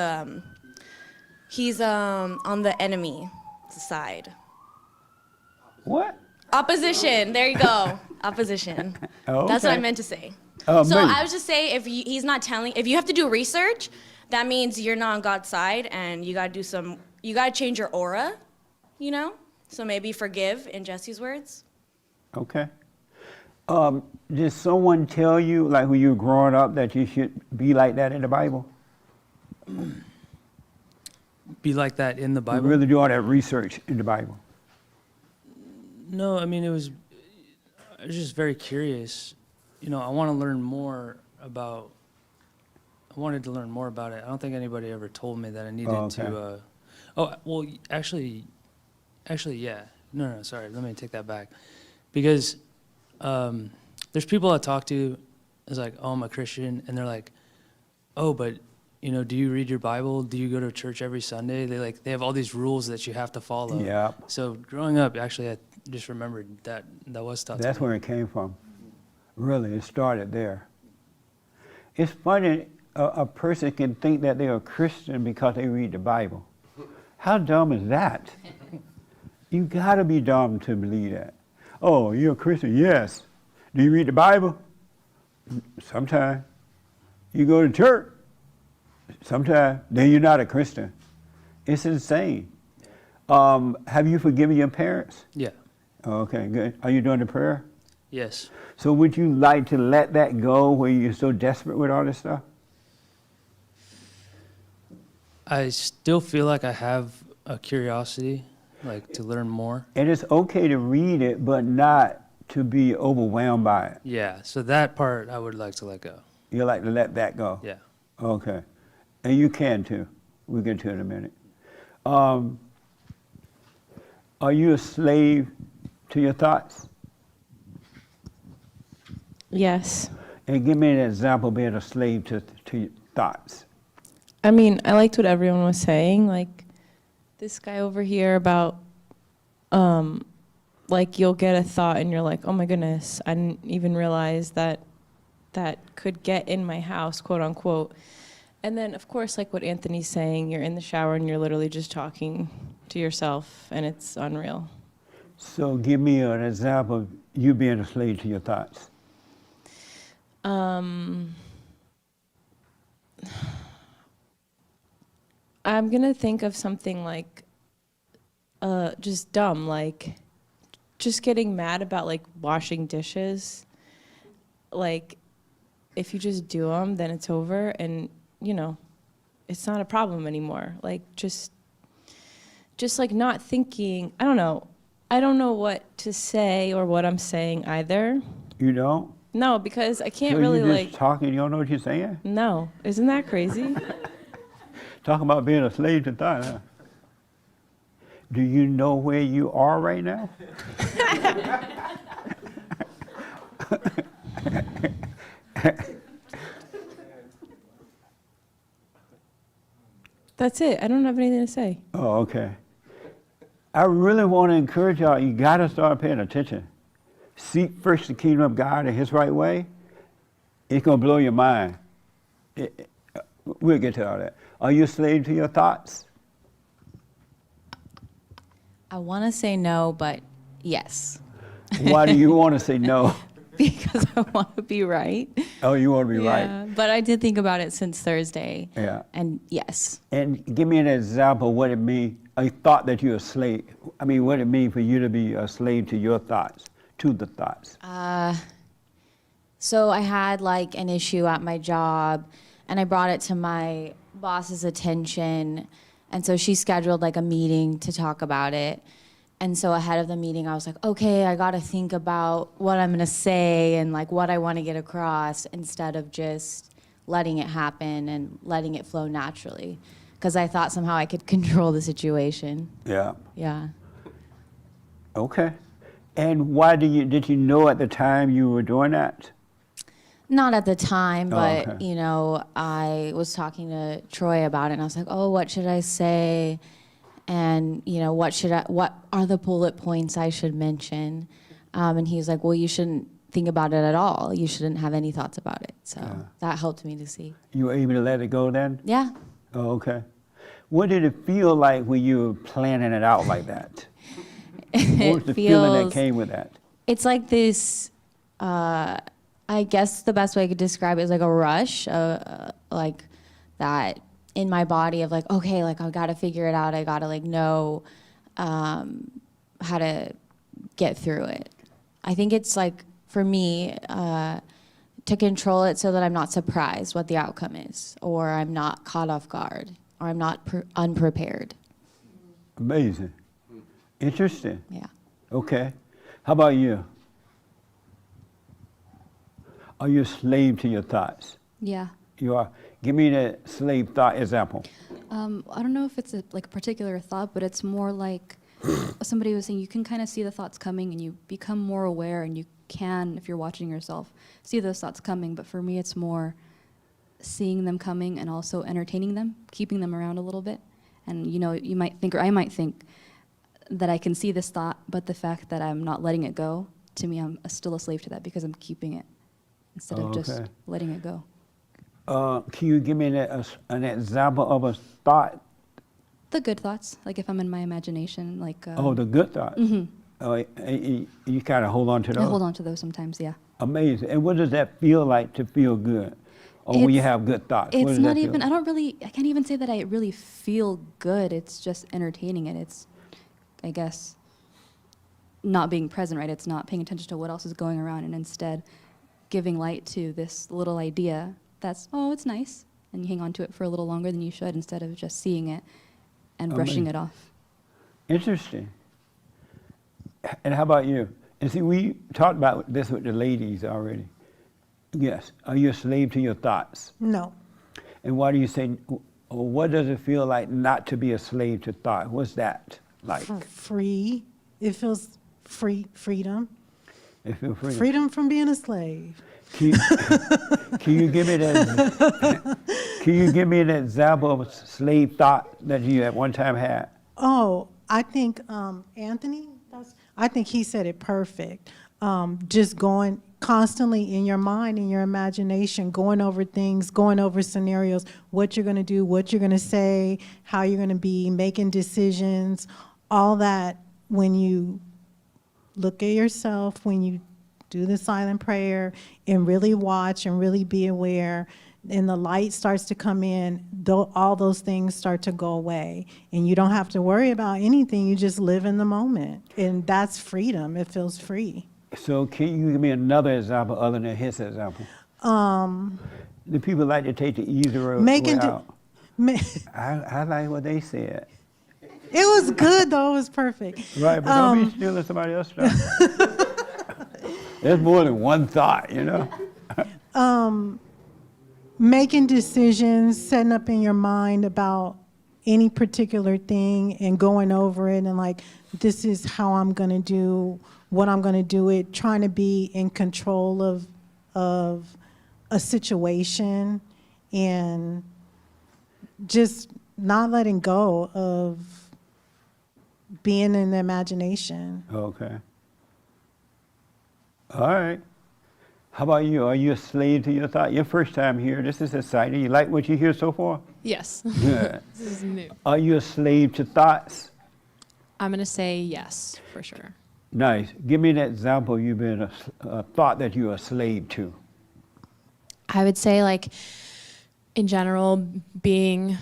Speaker 13: he's on the enemy side.
Speaker 2: What?
Speaker 13: Opposition, there you go. Opposition.
Speaker 2: Oh,
Speaker 13: That's what I
Speaker 2: okay.
Speaker 13: meant to say.
Speaker 2: Oh,
Speaker 13: So
Speaker 2: maybe.
Speaker 13: I was just saying, he's not telling, if you have to do research, that means you're not on God's side, and you gotta change your aura, you know? So maybe forgive, in Jesse's words.
Speaker 2: Okay. Did someone tell you, like when you were growing up, that you should be like that in the Bible?
Speaker 10: Be like that in the
Speaker 2: You
Speaker 10: Bible?
Speaker 2: really do all that research in the Bible.
Speaker 10: No, I mean, I was just very curious. You know, I wanted to learn more about it. I don't think anybody ever told me that I needed
Speaker 2: okay.
Speaker 10: well, actually, yeah. No, sorry. Let me take that back. Because there's people I talk to, it's like, oh, I'm a Christian. And they're like, oh, but, you know, do you read your Bible? Do you go to church every Sunday? They have all these rules that you have to follow.
Speaker 2: Yeah.
Speaker 10: So growing up, actually, I just remembered that was taught to
Speaker 2: That's
Speaker 10: me.
Speaker 2: where it came from. Really, it started there. It's funny, a person can think that they're a Christian because they read the Bible. How dumb is that? You gotta be dumb to believe that. Oh, you're a Christian? Yes. Do you read the Bible? Sometimes. You go to church? Sometimes. Then you're not a Christian. It's insane. Have you forgiven your parents?
Speaker 10: Yeah.
Speaker 2: Okay, good. Are you doing the prayer?
Speaker 10: Yes.
Speaker 2: So would you like to let that go where you're so desperate with all this stuff?
Speaker 10: I still feel like I have a curiosity, like to learn more.
Speaker 2: And it's okay to read it, but not to be overwhelmed by it.
Speaker 10: Yeah, so that part I would like to let go.
Speaker 2: You like to let that go?
Speaker 10: Yeah.
Speaker 2: Okay. And you can too. We'll get to it in a minute. Are you a slave to your thoughts?
Speaker 14: Yes.
Speaker 2: And give me an example of being a slave to your thoughts.
Speaker 14: I mean, I liked what everyone was saying. Like this guy over here about, like you'll get a thought and you're like, oh my goodness, I didn't even realize that could get in my house, quote unquote. And then, of course, like what Anthony's saying, you're in the shower and you're literally just talking to yourself, and it's unreal.
Speaker 2: So give me an example of you being a slave to your thoughts.
Speaker 14: I'm gonna think of something like just dumb, like just getting mad about like washing dishes. Like if you just do them, then it's over, and you know, it's not a problem anymore. Like just like not thinking. I don't know what to say or what I'm saying either.
Speaker 2: You don't?
Speaker 14: No, because I can't
Speaker 2: So
Speaker 14: really
Speaker 2: you just
Speaker 14: like.
Speaker 2: talking, you don't know what you're saying?
Speaker 14: No, isn't that crazy?
Speaker 2: Talking about being a slave to thought, huh? Do you know where you are right now?
Speaker 14: That's it. I don't have anything to say.
Speaker 2: Oh, okay. I really want to encourage y'all, you got to start paying attention. Seek first the kingdom of God in his right way. It's going to blow your mind. We'll get to all that. Are you a slave to your thoughts?
Speaker 15: I want to say no, but yes.
Speaker 2: Why do you want to say no?
Speaker 15: Because I want to be right.
Speaker 2: Oh, you want to be
Speaker 15: Yeah,
Speaker 2: right.
Speaker 15: but I did think about it since Thursday.
Speaker 2: Yeah.
Speaker 15: And yes.
Speaker 2: And give me an example of what it means, a thought that you're a slave. I mean, what it means for you to be a slave to your thoughts, to the thoughts.
Speaker 15: So I had like an issue at my job, and I brought it to my boss's attention. And so she scheduled like a meeting to talk about it. And so ahead of the meeting, I was like, okay, I got to think about what I'm going to say and like what I want to get across instead of just letting it happen and letting it flow naturally. Because I thought somehow I could control the situation.
Speaker 2: Yeah.
Speaker 15: Yeah.
Speaker 2: Okay. And why did you know at the time you were doing that?
Speaker 15: Not at the time, but
Speaker 2: okay.
Speaker 15: you know, I was talking to Troy about it, and I was like, "Oh, what should I say?" And you know, what are the bullet points I should mention? And he was like, "Well, you shouldn't think about it at all. You shouldn't have any thoughts about it." So that helped me to see.
Speaker 2: You were able to let it go then?
Speaker 15: Yeah.
Speaker 2: Oh, okay. What did it feel like when you were planning it out like that? What was the feeling that came with that?
Speaker 15: It's like this. I guess the best way I could describe it is like a rush, like that in my body of like, okay, like I gotta figure it out. I gotta like know how to get through it. I think it's like for me to control it so that I'm not surprised what the outcome is, or I'm not caught off guard, or I'm not unprepared.
Speaker 2: Amazing. Interesting.
Speaker 15: Yeah.
Speaker 2: Okay. How about you? Are you a slave to your thoughts?
Speaker 5: Yeah.
Speaker 2: You are. Give me the slave thought example.
Speaker 5: I don't know if it's like a particular thought, but it's more like somebody was saying you can kind of see the thoughts coming and you become more aware, and you can, if you're watching yourself, see those thoughts coming. But for me, it's more seeing them coming and also entertaining them, keeping them around a little bit. And you know, you might think, or I might think, that I can see this thought, but the fact that I'm not letting it go, to me, I'm still a slave to that because I'm keeping it instead of just letting it go.
Speaker 2: Can you give me an example of a thought?
Speaker 5: The good thoughts, like if I'm in my imagination, like.
Speaker 2: The good thoughts.
Speaker 5: Mm-hmm.
Speaker 2: You kind of hold on to those.
Speaker 5: I hold on to those sometimes, yeah.
Speaker 2: Amazing. And what does that feel like to feel good, or when you have good thoughts?
Speaker 5: It's not even. I can't even say that I really feel good. It's just entertaining it. It's, I guess, not being present, right? It's not paying attention to what else is going around and instead giving light to this little idea that's, oh, it's nice. And you hang on to it for a little longer than you should instead of just seeing it and brushing it off.
Speaker 2: Interesting. And how about you? And see, we talked about this with the ladies already. Yes. Are you a slave to your thoughts?
Speaker 4: No.
Speaker 2: And why do you say, or what does it feel like not to be a slave to thought? What's that like?
Speaker 4: Free. It feels freedom.
Speaker 2: It feels freedom.
Speaker 4: Freedom from being a slave.
Speaker 2: Can you give me that? Can you give me an example of a slave thought that you at one time had?
Speaker 4: Oh, I think Anthony. I think he said it perfect. Just going constantly in your mind, in your imagination, going over things, going over scenarios, what you're going to do, what you're going to say, how you're going to be, making decisions, all that. When you look at yourself, when you do the silent prayer and really watch and really be aware, and the light starts to come in, all those things start to go away. And you don't have to worry about anything. You just live in the moment. And that's freedom. It feels free.
Speaker 2: So can you give me another example other than his example? The people like to take the easy road out. I like what they said.
Speaker 4: It was good, though. It was perfect.
Speaker 2: Right, but don't be stealing somebody else's stuff. There's more than one thought, you know?
Speaker 4: Making decisions, setting up in your mind about any particular thing and going over it and like, this is how I'm going to do, what I'm going to do it, trying to be in control of a situation and just not letting go of being in the imagination.
Speaker 2: Okay. All right. How about you? Are you a slave to your thought? Your first time here. This is exciting. You like what you hear so far?
Speaker 7: Yes.
Speaker 2: Good.
Speaker 7: This is new.
Speaker 2: Are you a slave to thoughts?
Speaker 7: I'm going to say yes, for sure.
Speaker 2: Nice. Give me an example you've been a thought that you're a slave to.
Speaker 7: I would say, like, in general, being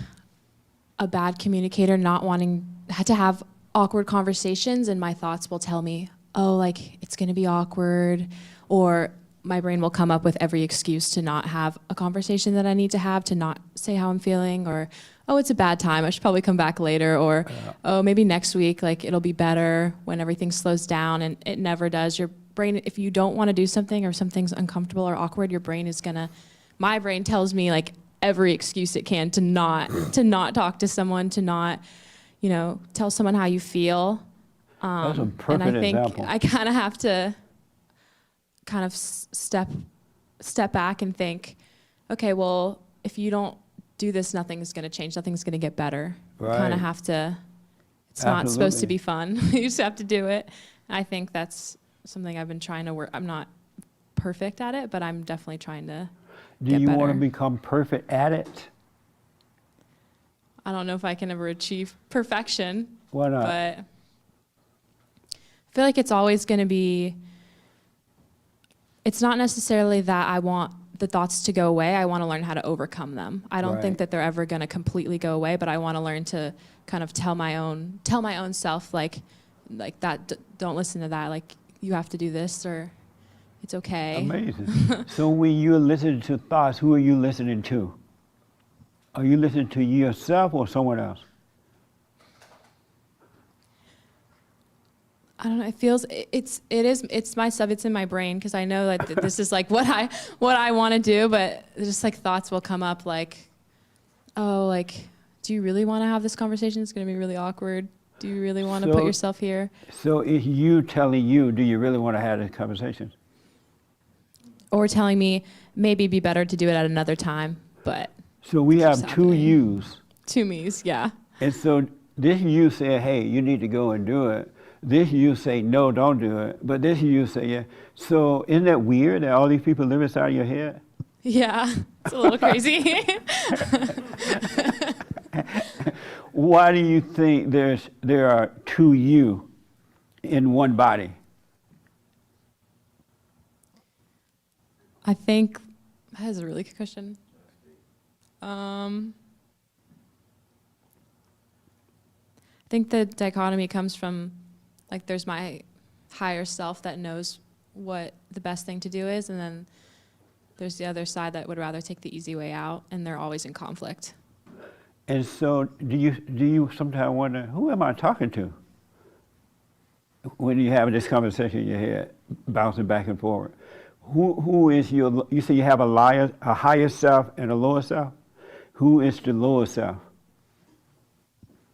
Speaker 7: a bad communicator, not wanting to have awkward conversations, and my thoughts will tell me, oh, like, it's going to be awkward, or my brain will come up with every excuse to not have a conversation that I need to have, to not say how I'm feeling, or, oh, it's a bad time, I should probably come back later, or, oh, maybe next week, like, it'll be better when everything slows down, and it never does. Your brain, if you don't want to do something or something's uncomfortable or awkward, your brain is gonna, my brain tells me, like, every excuse it can to not talk to someone, to not, you know, tell someone how you feel.
Speaker 2: That's a
Speaker 7: And
Speaker 2: perfect
Speaker 7: I think
Speaker 2: example.
Speaker 7: I kind of have to kind of step back and think, okay, well, if you don't do this, nothing's going to change. Nothing's going to get better. You kind
Speaker 2: Right.
Speaker 7: of have to, it's not supposed to be fun. You just have to do it. And I think that's something I've been trying to work. I'm not perfect at it, but I'm definitely trying to
Speaker 2: Do
Speaker 7: get
Speaker 2: you
Speaker 7: better.
Speaker 2: want to become perfect at it?
Speaker 7: I don't know if I can ever achieve perfection.
Speaker 2: Why not?
Speaker 7: But I feel like it's always going to be, it's not necessarily that I want the thoughts to go away. I want to learn how to overcome them. I don't think
Speaker 2: Right.
Speaker 7: that they're ever going to completely go away, but I want to learn to kind of tell my own self, like that, don't listen to that. Like, you have to do this, or it's okay.
Speaker 2: Amazing. So when you're listening to thoughts, who are you listening to? Are you listening to yourself or someone else?
Speaker 7: I don't know. It feels it's myself. It's in my brain, because I know that this is like what I want to do, but just like thoughts will come up like, oh, like, do you really want to have this conversation? It's going to be really awkward. Do you really want to put yourself here?
Speaker 2: So it's you telling you, do you really want to have this conversation?
Speaker 7: Or telling me maybe it'd be better to do it at another time, but
Speaker 2: So we have
Speaker 7: keeps
Speaker 2: two
Speaker 7: happening.
Speaker 2: yous.
Speaker 7: Two me's, yeah.
Speaker 2: And so this you say, hey, you need to go and do it. This you say, no, don't do it. But this you say, yeah. So isn't that weird that all these people live inside of your head?
Speaker 7: Yeah, it's a little crazy.
Speaker 2: Why do you think there are two you in one body?
Speaker 7: I think that is a really good question. I think the dichotomy comes from, like, there's my higher self that knows what the best thing to do is, and then there's the other side that would rather take the easy way out, and they're always in conflict.
Speaker 2: And so do you sometimes wonder, who am I talking to? When you have this conversation in your head, bouncing back and forward. Who is you say you have a higher self and a lower self? Who is the lower self?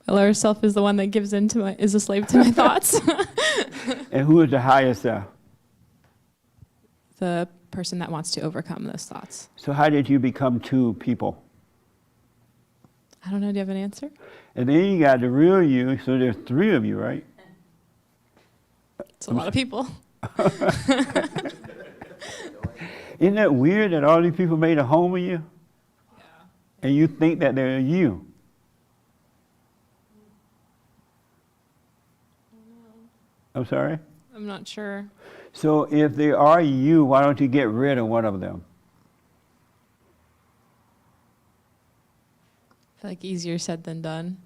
Speaker 7: My lower self is the one that gives in to is a slave to my thoughts.
Speaker 2: And who is the higher self?
Speaker 7: The person that wants to overcome those thoughts.
Speaker 2: So how did you become two people?
Speaker 7: I don't know, do you have an answer?
Speaker 2: And then you got the real you, so there's three of you, right?
Speaker 7: It's a lot of people.
Speaker 2: Isn't that weird that all these people made a home of you? Yeah. And you think that they're you? I'm sorry?
Speaker 7: I'm not sure.
Speaker 2: So if they are you, why don't you get rid of one of them?
Speaker 7: I feel like easier said than done.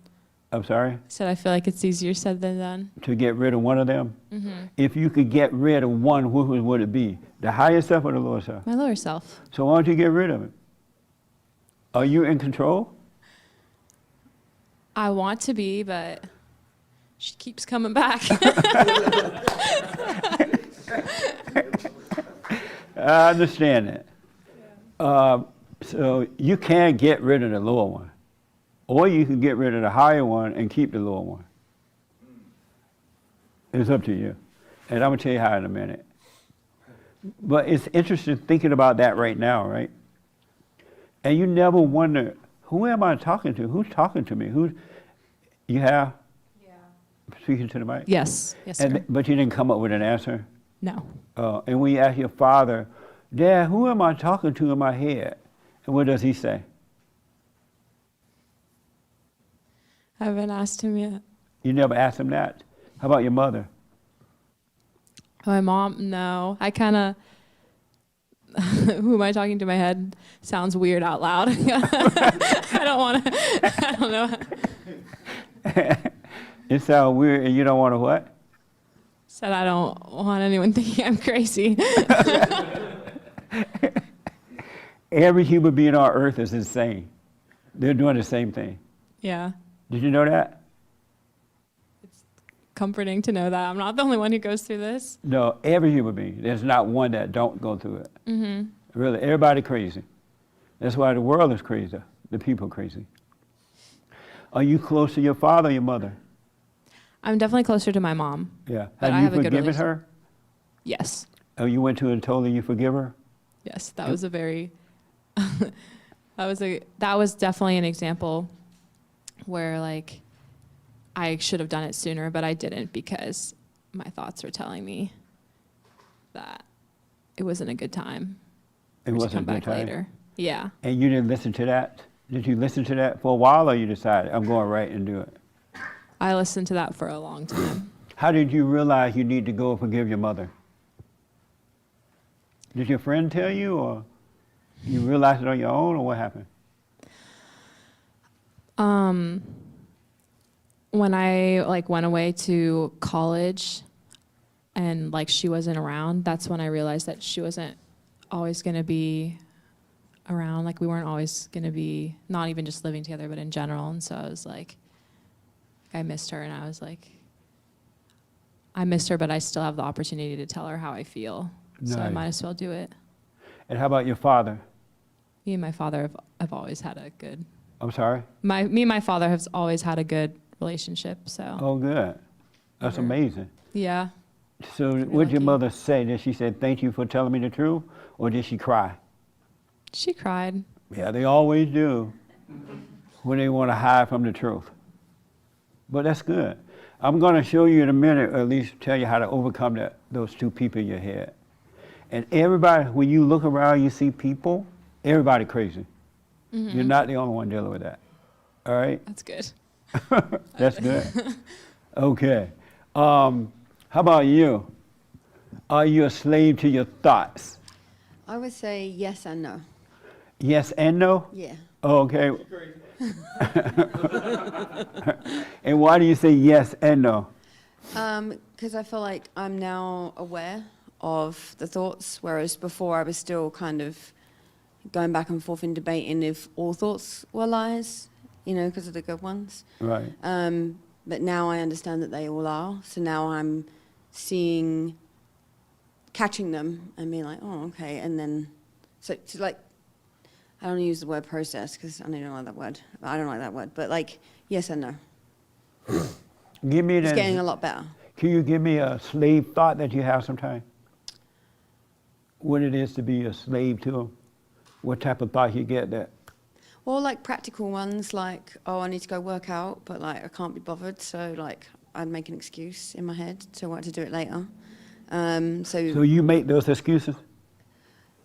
Speaker 2: I'm sorry?
Speaker 7: I said I feel like it's easier said than done.
Speaker 2: To get rid of one of them?
Speaker 7: Mhm.
Speaker 2: If you could get rid of one, who would it be? The higher self or the lower self?
Speaker 7: My lower self.
Speaker 2: So why don't you get rid of it? Are you in control?
Speaker 7: I want to be, but she keeps coming back.
Speaker 2: I understand that. So you can get rid of the lower one. Or you can get rid of the higher one and keep the lower one. It's up to you. And I'm going to tell you how in a minute. But it's interesting thinking about that right now, right? And you never wonder, who am I talking to? Who's talking to me? You have? Yeah. Speaking to the mic?
Speaker 7: Yes. Yes, sir.
Speaker 2: But you didn't come up with an answer?
Speaker 7: No.
Speaker 2: And when you ask your father, Dad, who am I talking to in my head? And what does he say?
Speaker 7: I haven't asked him yet.
Speaker 2: You never asked him that? How about your mother?
Speaker 7: My mom, no. I kind of, who am I talking to in my head sounds weird out loud. I don't want to, I don't know.
Speaker 2: It sounds weird and you don't want to what?
Speaker 7: Said I don't want anyone thinking I'm crazy.
Speaker 2: Every human being on earth is insane. They're doing the same thing.
Speaker 7: Yeah.
Speaker 2: Did you know that?
Speaker 7: Comforting to know that I'm not the only one who goes through this.
Speaker 2: No, every human being. There's not one that don't go through it.
Speaker 7: Mm-hmm.
Speaker 2: Really, everybody crazy. That's why the world is crazy. The people crazy. Are you close to your father or your mother?
Speaker 7: I'm definitely closer to my mom.
Speaker 2: Yeah.
Speaker 7: But
Speaker 2: Have you
Speaker 7: a good
Speaker 2: forgiven
Speaker 7: relationship.
Speaker 2: her?
Speaker 7: Yes.
Speaker 2: Oh, you went to her and told her you forgive her?
Speaker 7: Yes, that was a very that was definitely an example where like I should have done it sooner, but I didn't because my thoughts were telling me that it wasn't a good time.
Speaker 2: It
Speaker 7: We should
Speaker 2: wasn't
Speaker 7: come
Speaker 2: a good
Speaker 7: back
Speaker 2: time.
Speaker 7: later. Yeah.
Speaker 2: And you didn't listen to that? Did you listen to that for a while, or you decided, I'm going right and do it?
Speaker 7: I listened to that for a long time.
Speaker 2: How did you realize you need to go forgive your mother? Did your friend tell you, or you realized it on your own, or what happened?
Speaker 7: When I like went away to college and like she wasn't around, that's when I realized that she wasn't always going to be around. Like we weren't always going to be, not even just living together, but in general. And so I was like, I missed her, and I was like, I missed her, but I still have the opportunity to tell her how I feel. So I
Speaker 2: Nice.
Speaker 7: might as well do it.
Speaker 2: And how about your father?
Speaker 7: Me and my father have always had a good,
Speaker 2: I'm sorry?
Speaker 7: me and my father have always had a good relationship. So
Speaker 2: Oh, good. That's amazing.
Speaker 7: yeah.
Speaker 2: So what did your mother say? Did she say, thank you for telling me the truth, or did she cry?
Speaker 7: She cried.
Speaker 2: Yeah, they always do when they want to hide from the truth. But that's good. I'm going to show you in a minute, or at least tell you how to overcome those two people in your head. And everybody, when you look around, you see people, everybody crazy.
Speaker 7: Mm-hmm.
Speaker 2: You're not the only one dealing with that. All right?
Speaker 7: That's good.
Speaker 2: That's good. Okay. How about you? Are you a slave to your thoughts?
Speaker 16: I would say yes and no.
Speaker 2: Yes and no?
Speaker 16: Yeah.
Speaker 2: Oh, okay. And why do you say yes and no?
Speaker 16: Because I feel like I'm now aware of the thoughts, whereas before I was still kind of going back and forth in debating if all thoughts were lies, you know, because of the good ones.
Speaker 2: Right.
Speaker 16: But now I understand that they all are. So now I'm catching them and being like, oh, okay. And then, so like, I don't use the word process because I don't like that word. I don't like that word. But like, yes and no.
Speaker 2: Give me
Speaker 16: It's
Speaker 2: that.
Speaker 16: getting a lot better.
Speaker 2: Can you give me a slave thought that you have sometimes? What it is to be a slave to them? What type of thought you get that?
Speaker 16: Or like practical ones like, oh, I need to go work out, but like I can't be bothered. So like I'd make an excuse in my head so I want to do it later.
Speaker 2: So you make those excuses?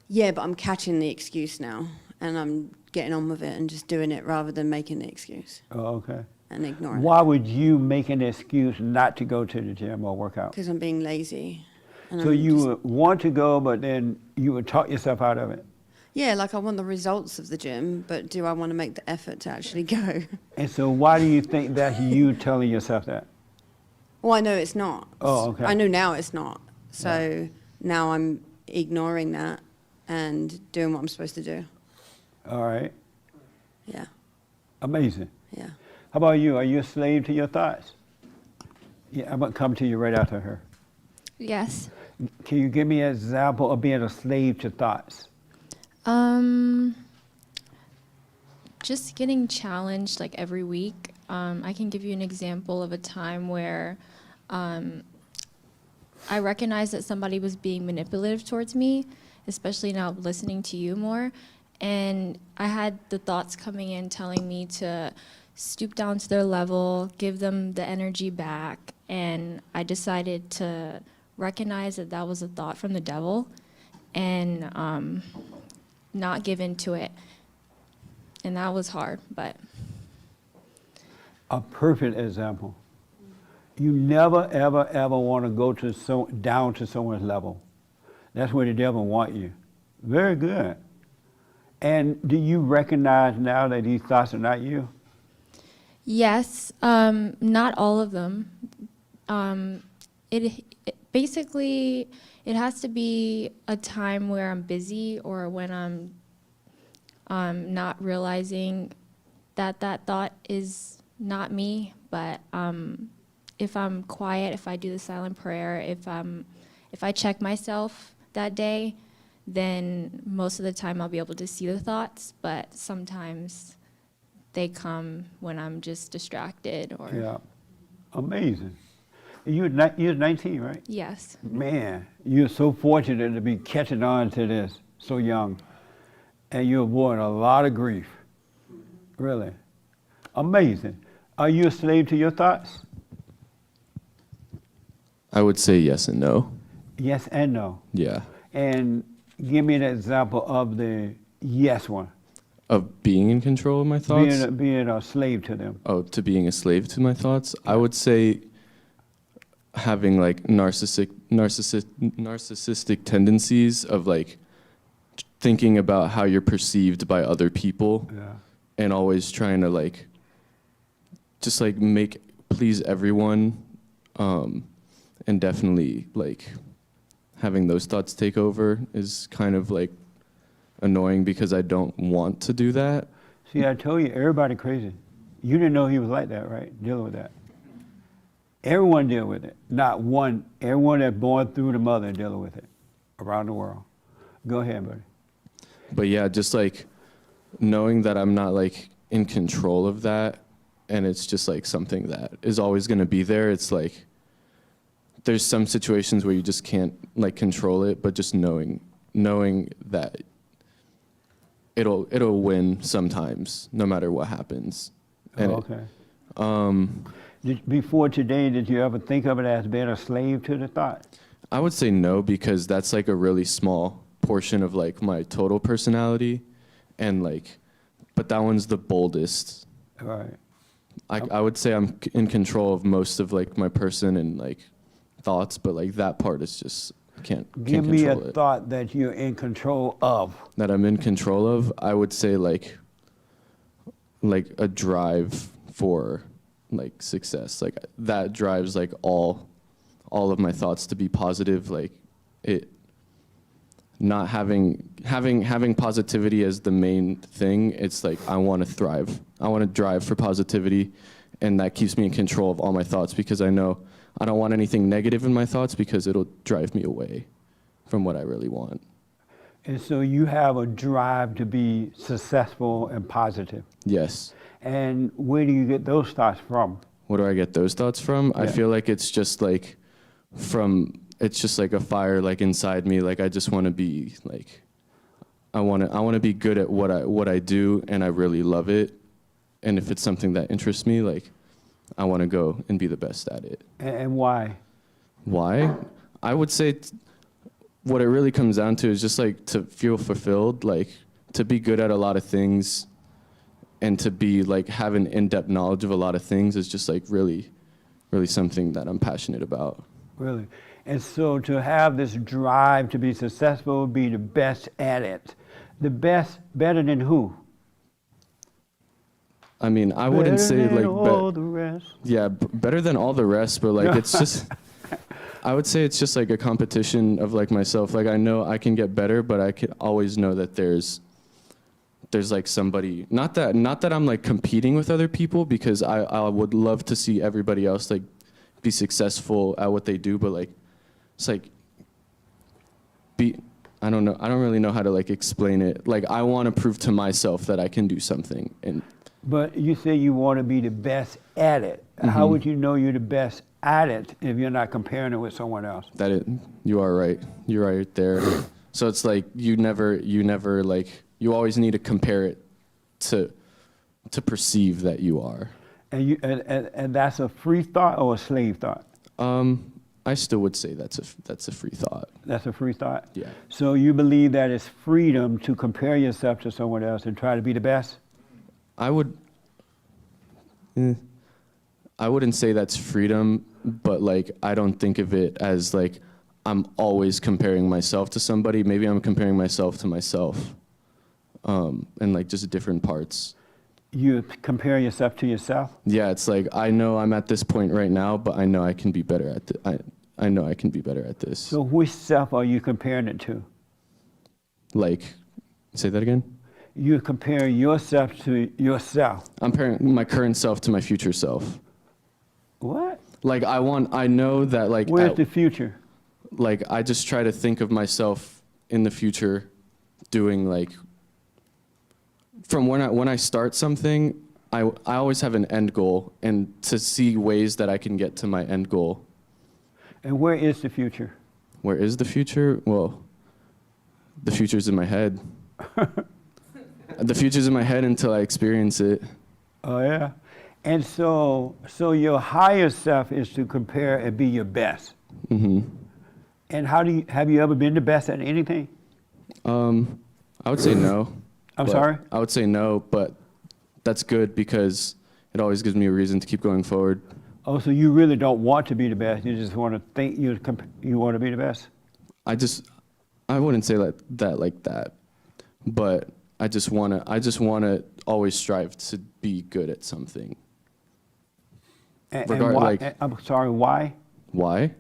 Speaker 16: Yeah, but I'm catching the excuse now and I'm getting on with it and just doing it rather than making the excuse.
Speaker 2: Oh, okay.
Speaker 16: And ignoring
Speaker 2: Why would you make an excuse not to go to the gym or work out?
Speaker 16: Because I'm being lazy. And
Speaker 2: So
Speaker 16: I'm
Speaker 2: you
Speaker 16: just-
Speaker 2: would want to go, but then you would talk yourself out of it.
Speaker 16: Yeah, like I want the results of the gym, but do I want to make the effort to actually go?
Speaker 2: And so why do you think that's you telling yourself that?
Speaker 16: Well, I know it's not.
Speaker 2: Oh, okay.
Speaker 16: I know now it's not. So now I'm ignoring that and doing what I'm supposed to do.
Speaker 2: All right.
Speaker 16: Yeah.
Speaker 2: Amazing.
Speaker 16: Yeah.
Speaker 2: How about you? Are you a slave to your thoughts? Yeah, I'm going to come to you right after her.
Speaker 5: Yes.
Speaker 2: Can you give me an example of being a slave to thoughts?
Speaker 5: Just getting challenged like every week. I can give you an example of a time where I recognized that somebody was being manipulative towards me, especially now listening to you more. And I had the thoughts coming in telling me to stoop down to their level, give them the energy back. And I decided to recognize that that was a thought from the devil and not give into it. And that was hard, but.
Speaker 2: A perfect example. You never, ever, ever want to go down to someone's level. That's where the devil want you. Very good. And do you recognize now that these thoughts are not you?
Speaker 5: Yes, not all of them.
Speaker 17: Basically, it has to be a time where I'm busy or when I'm not realizing that that thought is not me. But if I'm quiet, if I do the silent prayer, if I check myself that day, then most of the time I'll be able to see the thoughts. But sometimes they come when I'm just distracted or.
Speaker 2: Yeah, amazing. You're 19, right?
Speaker 17: Yes.
Speaker 2: Man, you're so fortunate to be catching on to this so young. And you're avoiding a lot of grief. Really. Amazing. Are you a slave to your thoughts?
Speaker 9: I would say yes and no.
Speaker 2: Yes and no.
Speaker 9: Yeah.
Speaker 2: And give me an example of the yes one.
Speaker 9: Of being in control of my thoughts?
Speaker 2: Being a slave to them.
Speaker 9: Oh, to being a slave to my thoughts? I would say having like narcissistic tendencies of like thinking about how you're perceived by other people, and always trying to like just like please everyone, and definitely like having those thoughts take over is kind of like annoying because I don't want to do that.
Speaker 2: See, I told you, everybody crazy. You didn't know he was like that, right? Dealing with that. Everyone deal with it. Not one. Everyone that's born through the mother dealing with it around the world. Go ahead, buddy.
Speaker 9: But yeah, just like knowing that I'm not like in control of that, and it's just like something that is always going to be there. It's like there's some situations where you just can't like control it, but just knowing that it'll win sometimes, no matter what happens. And
Speaker 2: okay. Before today, did you ever think of it as being a slave to the thought?
Speaker 9: I would say no, because that's like a really small portion of like my total personality, and like, but that one's the boldest.
Speaker 2: Right.
Speaker 9: I would say I'm in control of most of like my person and like thoughts, but like that part is just can't
Speaker 2: Give me a
Speaker 9: control it.
Speaker 2: thought that you're in control of.
Speaker 9: That I'm in control of. I would say like a drive for like success. Like that drives like all of my thoughts to be positive. Like it not having positivity as the main thing. It's like I want to thrive. I want to drive for positivity, and that keeps me in control of all my thoughts, because I know I don't want anything negative in my thoughts, because it'll drive me away from what I really want.
Speaker 2: And so you have a drive to be successful and positive.
Speaker 9: Yes.
Speaker 2: And where do you get those thoughts from?
Speaker 9: Where do I get those thoughts from?
Speaker 2: Yeah.
Speaker 9: I feel like it's just like it's just like a fire like inside me. Like I just want to be like, I want to be good at what I do, and I really love it. And if it's something that interests me, like I want to go and be the best at it.
Speaker 2: And why?
Speaker 9: Why? I would say what it really comes down to is just like to feel fulfilled, like to be good at a lot of things, and to be like have an in-depth knowledge of a lot of things is just like really, really something that I'm passionate about.
Speaker 2: Really? And so to have this drive to be successful, be the best at it. The best, better than who?
Speaker 9: I mean, I wouldn't say like
Speaker 2: all the rest.
Speaker 9: Yeah, better than all the rest, but like it's just I would say it's just like a competition of like myself. Like I know I can get better, but I could always know that there's like somebody, not that I'm like competing with other people, because I would love to see everybody else like be successful at what they do, but like it's like I don't know. I don't really know how to like explain it. Like I want to prove to myself that I can do something.
Speaker 2: But you say you want to be the best at it.
Speaker 9: Mm-hmm.
Speaker 2: How would you know you're the best at it if you're not comparing it with someone else?
Speaker 9: You are right. You're right there. So it's like you never like, you always need to compare it to perceive that you are.
Speaker 2: And that's a free thought or a slave thought?
Speaker 9: I still would say that's a free thought.
Speaker 2: That's a free thought?
Speaker 9: Yeah.
Speaker 2: So you believe that it's freedom to compare yourself to someone else and try to be the best?
Speaker 9: I wouldn't say that's freedom, but like I don't think of it as like I'm always comparing myself to somebody. Maybe I'm comparing myself to myself, and like just different parts.
Speaker 2: You compare yourself to yourself?
Speaker 9: Yeah, it's like I know I'm at this point right now, but I know I can be better I know I can be better at this.
Speaker 2: So which self are you comparing it to?
Speaker 9: Like, say that again?
Speaker 2: You compare yourself to yourself.
Speaker 9: I'm comparing my current self to my future self.
Speaker 2: What?
Speaker 9: Like I know that like
Speaker 2: Where's the future?
Speaker 9: Like I just try to think of myself in the future doing like from when I start something, I always have an end goal and to see ways that I can get to my end goal.
Speaker 2: And where is the future?
Speaker 9: Where is the future? Well, the future's in my head. The future's in my head until I experience it.
Speaker 2: Oh yeah. And so your higher self is to compare and be your best.
Speaker 9: Mm-hmm.
Speaker 2: And have you ever been the best at anything?
Speaker 9: I would say no.
Speaker 2: I'm sorry?
Speaker 9: I would say no, but that's good because it always gives me a reason to keep going forward.
Speaker 2: Oh, so you really don't want to be the best. You just want to think you want to be the best?
Speaker 9: I wouldn't say that like that, but I just wanna always strive to be good at something.
Speaker 2: And why? I'm sorry, why?
Speaker 9: Why?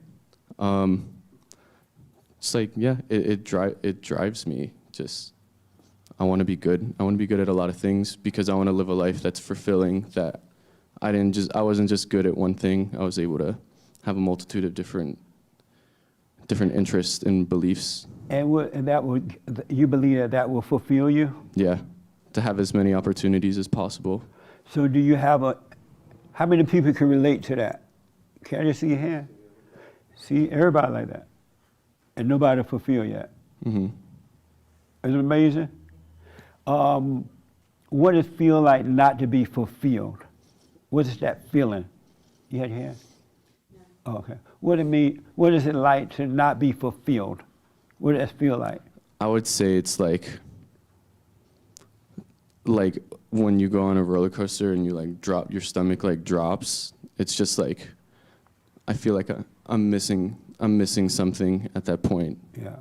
Speaker 9: It's like, yeah, it drives me. Just, I want to be good. I want to be good at a lot of things because I want to live a life that's fulfilling. That I wasn't just good at one thing. I was able to have a multitude of different interests and beliefs.
Speaker 2: And you believe that will fulfill you?
Speaker 9: Yeah, to have as many opportunities as possible.
Speaker 2: So do you have how many people can relate to that? Can I just see your hand? See, everybody like that. And nobody fulfilled yet.
Speaker 9: Mm-hmm.
Speaker 2: Isn't it amazing? What does it feel like not to be fulfilled? What is that feeling? You had your hand? Yeah. Oh, okay. What is it like to not be fulfilled? What does that feel like?
Speaker 9: I would say it's like when you go on a roller coaster and you like drop, your stomach like drops. It's just like I feel like I'm missing something at that point.
Speaker 2: Yeah.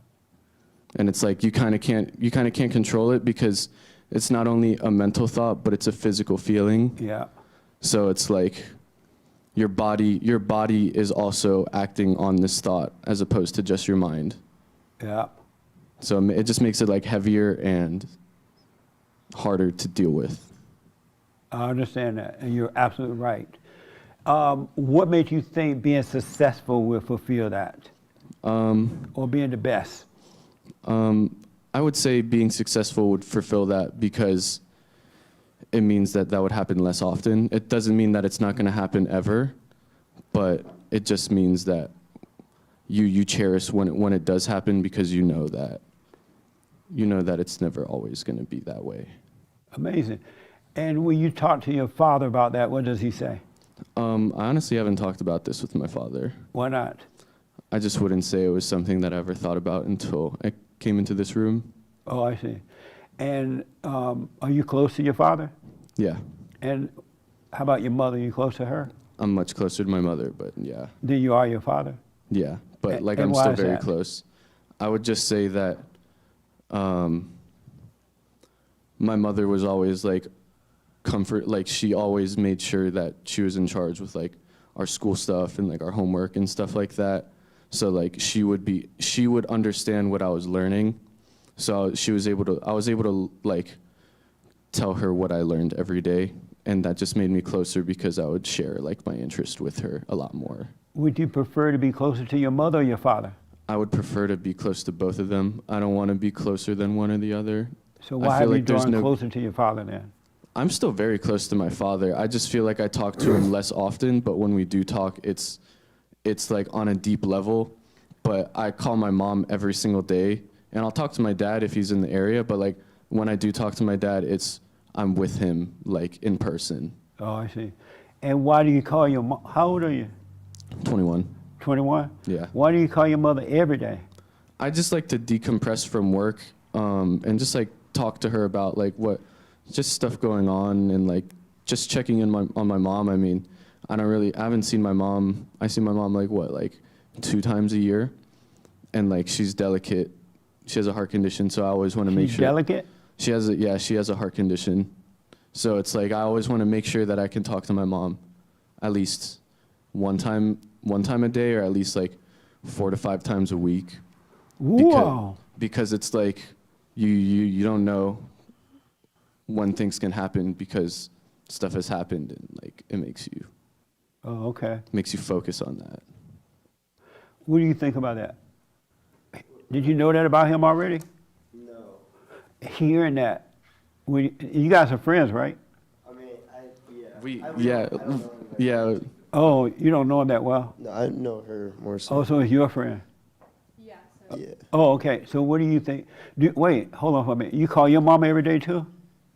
Speaker 9: And it's like you kind of can't control it because it's not only a mental thought, but it's a physical feeling.
Speaker 2: Yeah.
Speaker 9: So it's like your body is also acting on this thought as opposed to just your mind.
Speaker 2: Yeah.
Speaker 9: So it just makes it like heavier and harder to deal with.
Speaker 2: I understand that, and you're absolutely right. What made you think being successful will fulfill that? Or being the best?
Speaker 9: I would say being successful would fulfill that because it means that would happen less often. It doesn't mean that it's not going to happen ever, but it just means that you cherish when it does happen because you know that it's never always going to be that way.
Speaker 2: Amazing. And when you talk to your father about that, what does he say?
Speaker 9: I honestly haven't talked about this with my father.
Speaker 2: Why not?
Speaker 9: I just wouldn't say it was something that I ever thought about until I came into this room.
Speaker 2: Oh, I see. And are you close to your father?
Speaker 9: Yeah.
Speaker 2: And how about your mother? Are you close to her?
Speaker 9: I'm much closer to my mother, but yeah.
Speaker 2: Then you are your father?
Speaker 9: Yeah, but
Speaker 2: And
Speaker 9: I'm
Speaker 2: why
Speaker 9: still
Speaker 2: is
Speaker 9: very
Speaker 2: that?
Speaker 9: close. I would just say that my mother was always like she always made sure that she was in charge with like our school stuff and like our homework and stuff like that. So like she would understand what I was learning. So I was able to like tell her what I learned every day, and that just made me closer because I would share like my interest with her a lot more.
Speaker 2: Would you prefer to be closer to your mother or your father?
Speaker 9: I would prefer to be close to both of them. I don't want to be closer than one or the other.
Speaker 2: So why have you drawn closer to your father then?
Speaker 9: I'm still very close to my father. I just feel like I talk to him less often, but when we do talk, it's like on a deep level. But I call my mom every single day, and I'll talk to my dad if he's in the area, but like when I do talk to my dad, I'm with him like in person.
Speaker 2: Oh, I see. And why do you call your mom? How old are you?
Speaker 9: 21.
Speaker 2: 21?
Speaker 9: Yeah.
Speaker 2: Why do you call your mother every day?
Speaker 9: I just like to decompress from work and just like talk to her about like just stuff going on and like just checking in on my mom. I mean, I haven't seen my mom. I see my mom like 2 times a year, and like she's delicate. She has a heart condition, so I always want to make sure.
Speaker 2: She's delicate?
Speaker 9: She has a heart condition. So it's like I always want to make sure that I can talk to my mom at least one time a day, or at least like 4 to 5 times a week.
Speaker 2: Whoa.
Speaker 9: Because it's like you don't know when things can happen because stuff has happened, and like it makes you focus on that.
Speaker 2: What do you think about that? Did you know that about him already?
Speaker 8: No.
Speaker 2: Hearing that, you guys are friends, right?
Speaker 8: I mean,
Speaker 9: Yeah.
Speaker 2: Oh, you don't know him that well?
Speaker 8: No, I know her more so.
Speaker 2: Oh, so it's your friend?
Speaker 8: Yeah.
Speaker 2: Oh, okay. So what do you think? Wait, hold on for a minute. You call your mom every day too?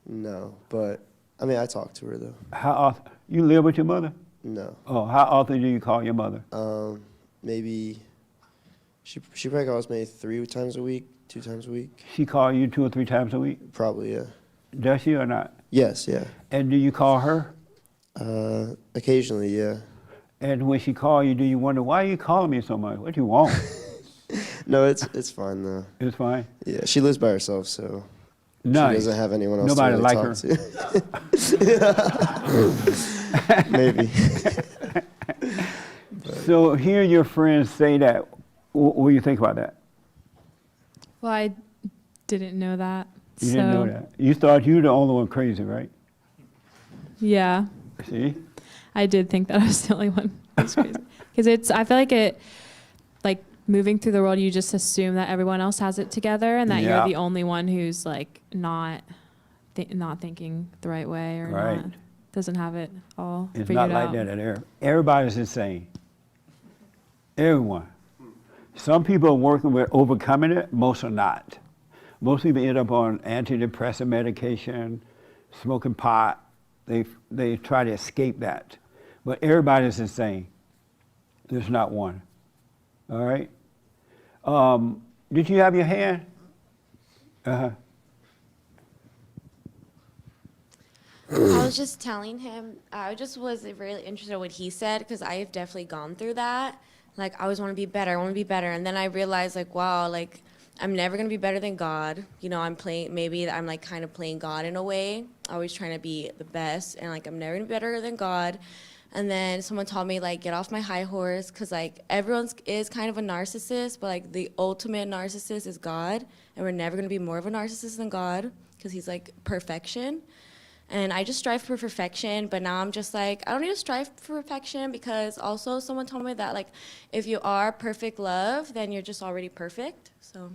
Speaker 8: No, but I mean, I talk to her though.
Speaker 2: How often? You live with your mother?
Speaker 8: No.
Speaker 2: Oh, how often do you call your mother?
Speaker 8: Maybe she probably calls me 3 times a week, 2 times a week.
Speaker 2: She call you 2 or 3 times a week?
Speaker 8: Probably, yeah.
Speaker 2: Does she or not?
Speaker 8: Yes, yeah.
Speaker 2: And do you call her?
Speaker 8: Occasionally, yeah.
Speaker 2: And when she call you, do you wonder, why are you calling me so much? What do you want?
Speaker 8: No, it's fine though.
Speaker 2: It's fine?
Speaker 8: Yeah, she lives by herself, so
Speaker 2: nice.
Speaker 8: she doesn't have anyone else
Speaker 2: Nobody
Speaker 8: to really
Speaker 2: like
Speaker 8: talk to. Maybe.
Speaker 2: So hear your friends say that. What do you think about that?
Speaker 7: Well, I didn't know that.
Speaker 2: You didn't know that. You thought you were the only one crazy, right?
Speaker 7: Yeah.
Speaker 2: See?
Speaker 7: I did think that I was the only one who's crazy. Because I feel like moving through the world, you just assume that everyone else has it together and that you're the only one who's like not thinking the right way or not, doesn't have it all figured out.
Speaker 2: It's not like that at everybody's insane. Everyone. Some people are working with overcoming it, most are not. Most people end up on antidepressant medication, smoking pot. They try to escape that. But everybody's insane. There's not one. All right? Did you have your hand? Uh-huh.
Speaker 13: I was just telling him, I just was really interested in what he said because I have definitely gone through that. Like, I always want to be better, And then I realized, like, wow, like, I'm never going to be better than God. You know, I'm like kind of playing God in a way, always trying to be the best. And like, I'm never going to be better than God. And then someone told me, like, get off my high horse because, like, everyone is kind of a narcissist, but, like, the ultimate narcissist is God. And we're never going to be more of a narcissist than God because he's, like, perfection. And I just strive for perfection, but now I'm just like, I don't need to strive for perfection because also someone told me that, like, if you are perfect love, then you're just already perfect, so.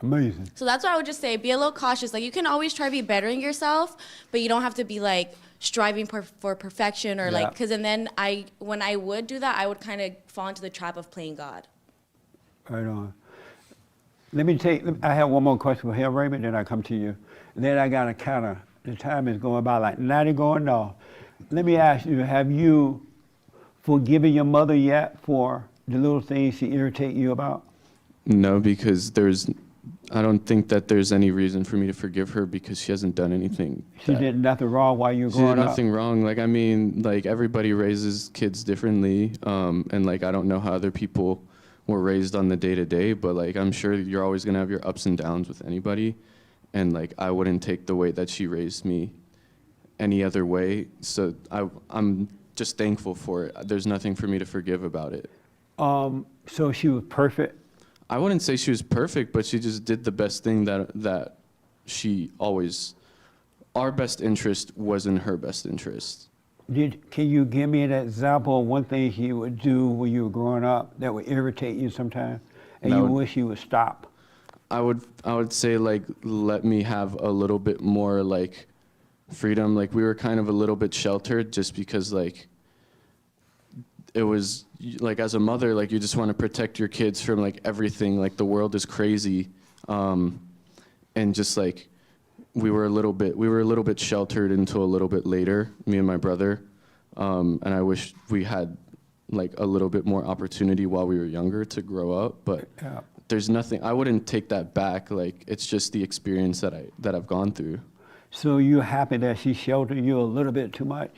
Speaker 2: Amazing.
Speaker 13: So that's what I would just say, be a little cautious. Like, you can always try to be bettering yourself, but you don't have to be, like, striving for perfection or, like, because and then when I would do that, I would kind of fall into the trap of playing God.
Speaker 2: Right on. I have one more question for him, Raymond, then I come to you. And then I got to kind of, the time is going by like 90 going off. Let me ask you, have you forgiven your mother yet for the little things she irritate you about?
Speaker 9: No, because I don't think that there's any reason for me to forgive her because she hasn't done anything.
Speaker 2: She did nothing wrong while you were growing up?
Speaker 9: She did nothing wrong. Like, I mean, like, everybody raises kids differently. And, like, I don't know how other people were raised on the day-to-day, but, like, I'm sure you're always going to have your ups and downs with anybody. And, like, I wouldn't take the way that she raised me any other way. So I'm just thankful for it. There's nothing for me to forgive about it.
Speaker 2: So she was perfect?
Speaker 9: I wouldn't say she was perfect, but she just did the best thing that she always, our best interest was in her best interest.
Speaker 2: Can you give me an example of one thing she would do when you were growing up that would irritate you sometimes and you wish you would stop?
Speaker 9: I would say, like, let me have a little bit more, like, freedom. Like, we were kind of a little bit sheltered just because, like, it was, like, as a mother, like, you just want to protect your kids from, like, everything. Like, the world is crazy. And just, like, we were a little bit sheltered until a little bit later, me and my brother. And I wish we had, like, a little bit more opportunity while we were younger to grow up. But there's nothing, I wouldn't take that back. Like, it's just the experience that I've gone through.
Speaker 2: So you're happy that she sheltered you a little bit too much?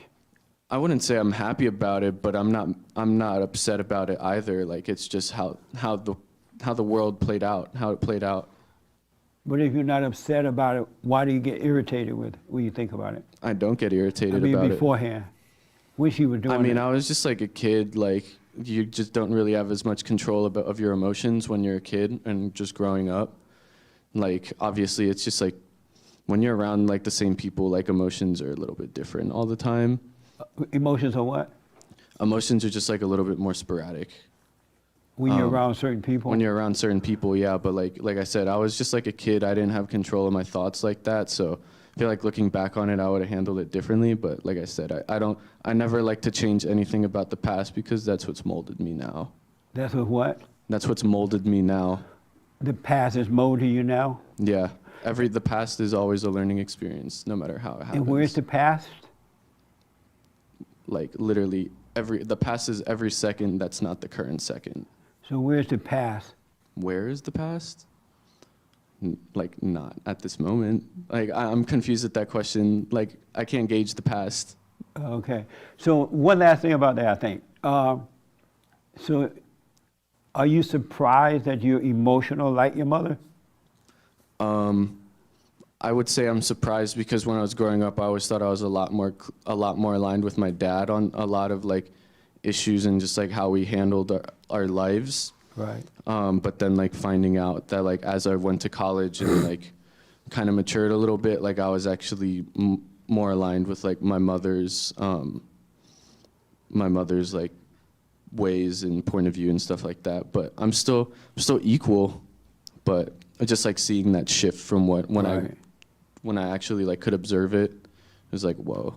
Speaker 9: I wouldn't say I'm happy about it, but I'm not upset about it either. Like, it's just how the world played out, how it played out.
Speaker 2: But if you're not upset about it, why do you get irritated with it when you think about it?
Speaker 9: I don't get irritated about it.
Speaker 2: Beforehand, when she was doing it.
Speaker 9: I mean, I was just like a kid, like, you just don't really have as much control of your emotions when you're a kid and just growing up. Like, obviously, it's just like when you're around like the same people, like emotions are a little bit different all the time.
Speaker 2: Emotions are what?
Speaker 9: Emotions are just like a little bit more sporadic.
Speaker 2: When you're around certain people?
Speaker 9: When you're around certain people, yeah. But like I said, I was just like a kid. I didn't have control of my thoughts like that. So I feel like looking back on it, I would have handled it differently. But like I said, I never like to change anything about the past because that's what's molded me now.
Speaker 2: That's what?
Speaker 9: That's what's molded me now.
Speaker 2: The past is molding you now?
Speaker 9: Yeah. The past is always a learning experience, no matter how it happens.
Speaker 2: And where's the past?
Speaker 9: Like literally the past is every second that's not the current second.
Speaker 2: So where's the past?
Speaker 9: Where is the past? Like, not at this moment. Like, I'm confused at that question. Like, I can't gauge the past.
Speaker 2: Okay. So one last thing about that, I think. So are you surprised that you're emotional like your mother?
Speaker 9: I would say I'm surprised because when I was growing up, I always thought I was a lot more aligned with my dad on a lot of like issues and just like how we handled our lives.
Speaker 2: Right.
Speaker 9: But then like finding out that like as I went to college and like kind of matured a little bit, like I was actually more aligned with like my mother's like ways and point of view and stuff like that. But I'm still equal, but I just like seeing that shift from when I actually like could observe it. It was like, whoa.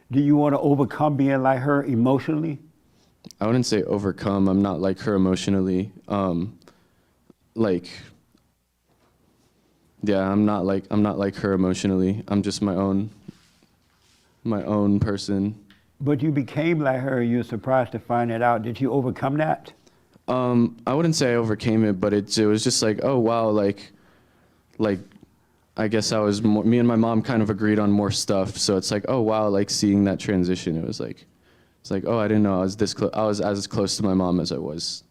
Speaker 2: Do you want to overcome being like her emotionally?
Speaker 9: I wouldn't say overcome. I'm not like her emotionally. Yeah, I'm not like her emotionally. I'm just my own person.
Speaker 2: But you became like her. You're surprised to find it out. Did you overcome that?
Speaker 9: I wouldn't say I overcame it, but it was just like, oh wow, like I guess me and my mom kind of agreed on more stuff. So it's like, oh wow, like seeing that transition, it's like, oh, I didn't know I was this close. I was as close to my mom as I was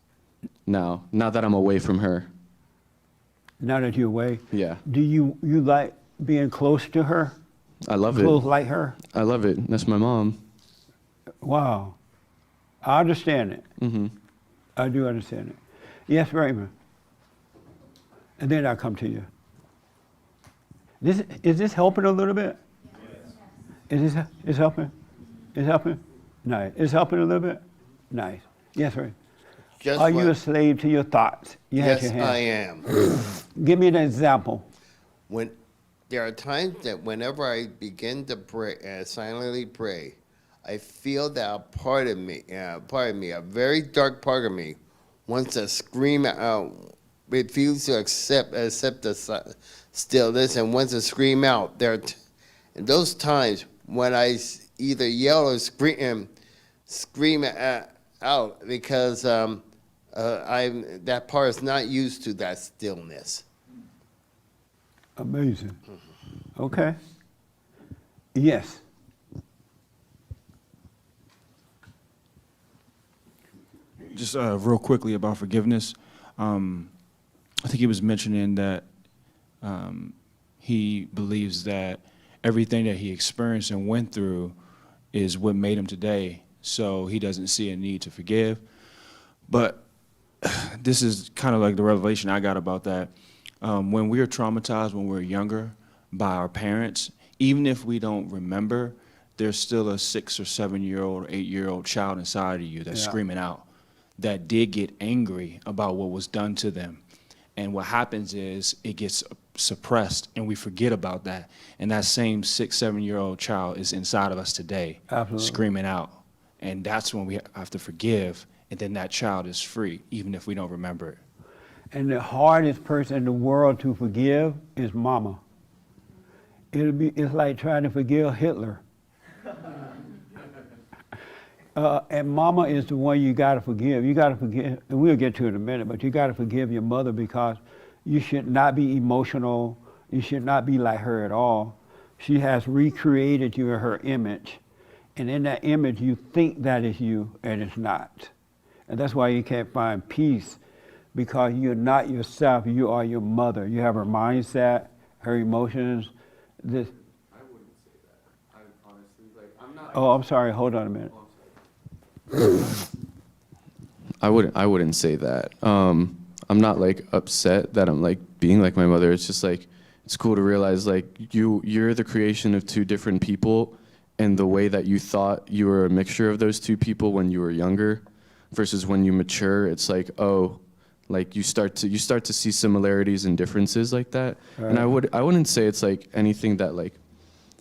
Speaker 9: now that I'm away from her.
Speaker 2: Now that you're away?
Speaker 9: Yeah.
Speaker 2: Do you like being close to her?
Speaker 9: I love it.
Speaker 2: Close like her?
Speaker 9: I love it. That's my mom.
Speaker 2: Wow. I understand it.
Speaker 9: Mm-hmm.
Speaker 2: I do understand it. Yes, Raymond. And then I'll come to you. Is this helping a little bit? Yes. Is helping? It's helping? Nice. It's helping a little bit? Nice. Yes, Ray. Are you a slave to your thoughts?
Speaker 18: Yes, I am.
Speaker 2: Give me an example.
Speaker 18: When there are times that whenever I begin to pray, silently pray, I feel that a part of me, a very dark part of me, wants to scream out, refuse to accept the stillness and wants to scream out. In those times when I either yell or scream out because that part is not used to that stillness.
Speaker 2: Amazing. Okay. Yes.
Speaker 6: Just real quickly about forgiveness. I think he was mentioning that he believes that everything that he experienced and went through is what made him today. So he doesn't see a need to forgive. But this is kind of like the revelation I got about that. When we are traumatized when we're younger by our parents, even if we don't remember, there's still a 6 or 7-year-old or 8-year-old child inside of you that's screaming out, that did get angry about what was done to them. And what happens is it gets suppressed and we forget about that. And that same 6, 7-year-old child is inside of us today, screaming out. And that's when we have to forgive, and then that child is free, even if we don't remember it.
Speaker 2: And the hardest person in the world to forgive is mama. It's like trying to forgive Hitler. And mama is the one you gotta forgive. You gotta forgive, and we'll get to it in a minute, but you gotta forgive your mother because you should not be emotional. You should not be like her at all. She has recreated you in her image. And in that image, you think that is you, and it's not. And that's why you can't find peace, because you're not yourself. You are your mother. You have her mindset, her emotions. I wouldn't say that. I'm honestly, I'm not. Oh, I'm sorry. Hold on a minute.
Speaker 9: I wouldn't say that. I'm not like upset that I'm like being like my mother. It's just like, it's cool to realize like you're the creation of two different people, and the way that you thought you were a mixture of those two people when you were younger versus when you mature, it's like, oh, like you start to see similarities and differences like that.
Speaker 2: Right.
Speaker 9: And I wouldn't say it's like anything that like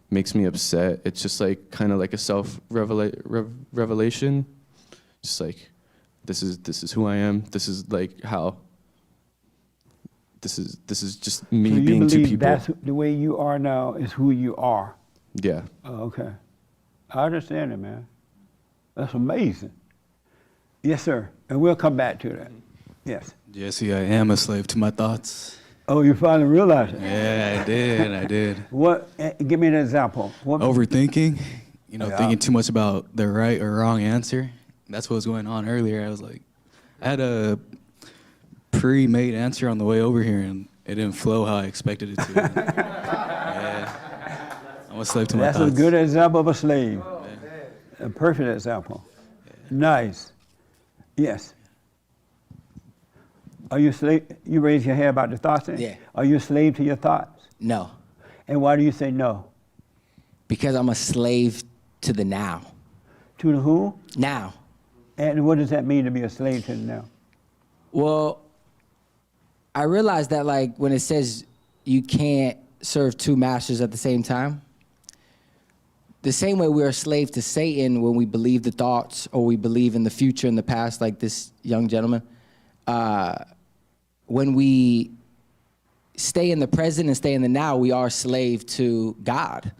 Speaker 9: makes me upset. It's just like kind of like a revelation. Just like, this is who I am. This is like how. This is just me
Speaker 2: So you
Speaker 9: being two
Speaker 2: believe
Speaker 9: people.
Speaker 2: that's the way you are now is who you are?
Speaker 9: Yeah.
Speaker 2: Oh, okay. I understand it, man. That's amazing. Yes, sir. And we'll come back to that. Yes.
Speaker 19: Jesse, I am a slave to my thoughts.
Speaker 2: Oh, you finally realized it?
Speaker 19: Yeah, I did.
Speaker 2: What? Give me an example. What?
Speaker 19: Overthinking,
Speaker 2: Yeah.
Speaker 19: thinking too much about the right or wrong answer. That's what was going on earlier. I was like, I had a pre-made answer on the way over here, and it didn't flow how I expected it to. Yeah. I'm a slave to my thoughts.
Speaker 2: That's a good example of a slave. A perfect example. Nice. Yes. Are you a slave? You raise your hand about the thoughts then?
Speaker 3: Yeah.
Speaker 2: Are you a slave to your thoughts?
Speaker 3: No,
Speaker 2: And why do you say no?
Speaker 3: because I'm a slave to the now.
Speaker 2: To the who?
Speaker 3: Now.
Speaker 2: And what does that mean to be a slave to the now?
Speaker 3: Well, I realized that like when it says you can't serve two masters at the same time, the same way we're a slave to Satan when we believe the thoughts or we believe in the future and the past, like this young gentleman, when we stay in the present and stay in the now, we are a slave to God.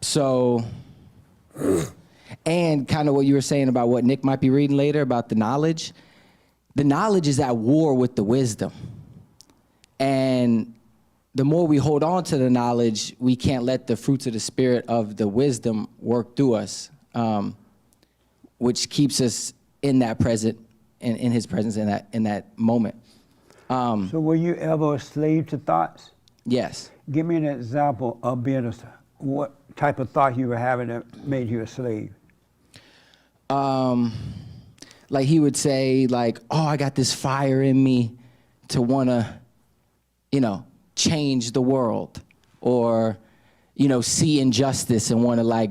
Speaker 3: So, and kind of what you were saying about what Nick might be reading later about the knowledge is at war with the wisdom. And the more we hold on to the knowledge, we can't let the fruits of the spirit of the wisdom work through us, which keeps us in that present, in his presence in that moment.
Speaker 2: So were you ever a slave to thoughts?
Speaker 3: Yes.
Speaker 2: Give me an example of being what type of thought you were having that made you a slave.
Speaker 3: Like he would say like, oh, I got this fire in me to want to, change the world, or, see injustice and want to like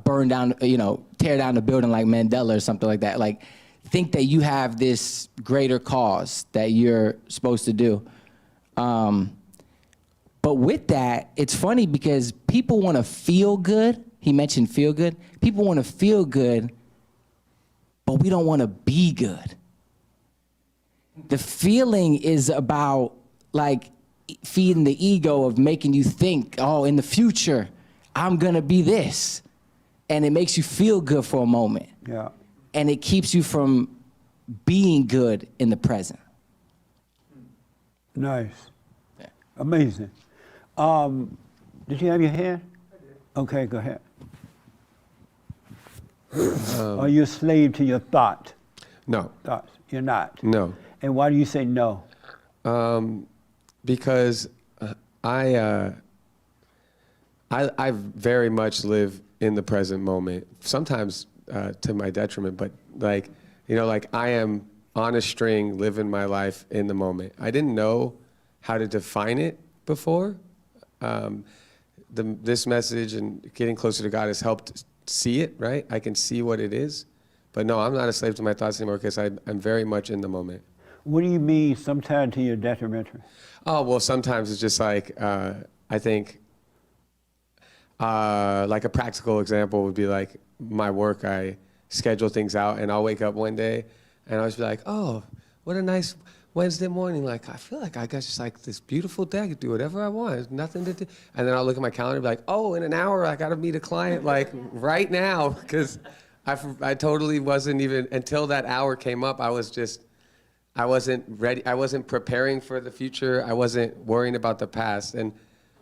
Speaker 3: burn down, tear down the building like Mandela or something like that. Like think that you have this greater cause that you're supposed to do. But with that, it's funny because people want to feel good. He mentioned feel good. People want to feel good, but we don't want to be good. The feeling is about like feeding the ego of making you think, oh, in the future, I'm gonna be this. And it makes you feel good for a moment.
Speaker 2: Yeah.
Speaker 3: And it keeps you from being good in the present.
Speaker 2: Nice. Yeah. Amazing. Did you have your hand? I did. Okay, go ahead. Are you a slave to your thought?
Speaker 11: No.
Speaker 2: Thoughts? You're not?
Speaker 11: No.
Speaker 2: And why do you say no?
Speaker 11: Because I very much live in the present moment, sometimes to my detriment, but like I am on a string, living my life in the moment. I didn't know how to define it before. This message and getting closer to God has helped see it, right? I can see what it is. But no, I'm not a slave to my thoughts anymore because I'm very much in the moment.
Speaker 2: What do you mean sometimes to your detrimental?
Speaker 11: Oh, well, sometimes it's just like, I think, like a practical example would be like my work. I schedule things out and I'll wake up one day and I'll just be like, oh, what a nice Wednesday morning. Like, I feel like I got just like this beautiful day. I could do whatever I want. There's nothing to do. And then I'll look at my calendar and be like, oh, in an hour, I got to meet a client like right now. Because I totally wasn't even, until that hour came up, I wasn't ready. I wasn't preparing for the future. I wasn't worrying about the past. And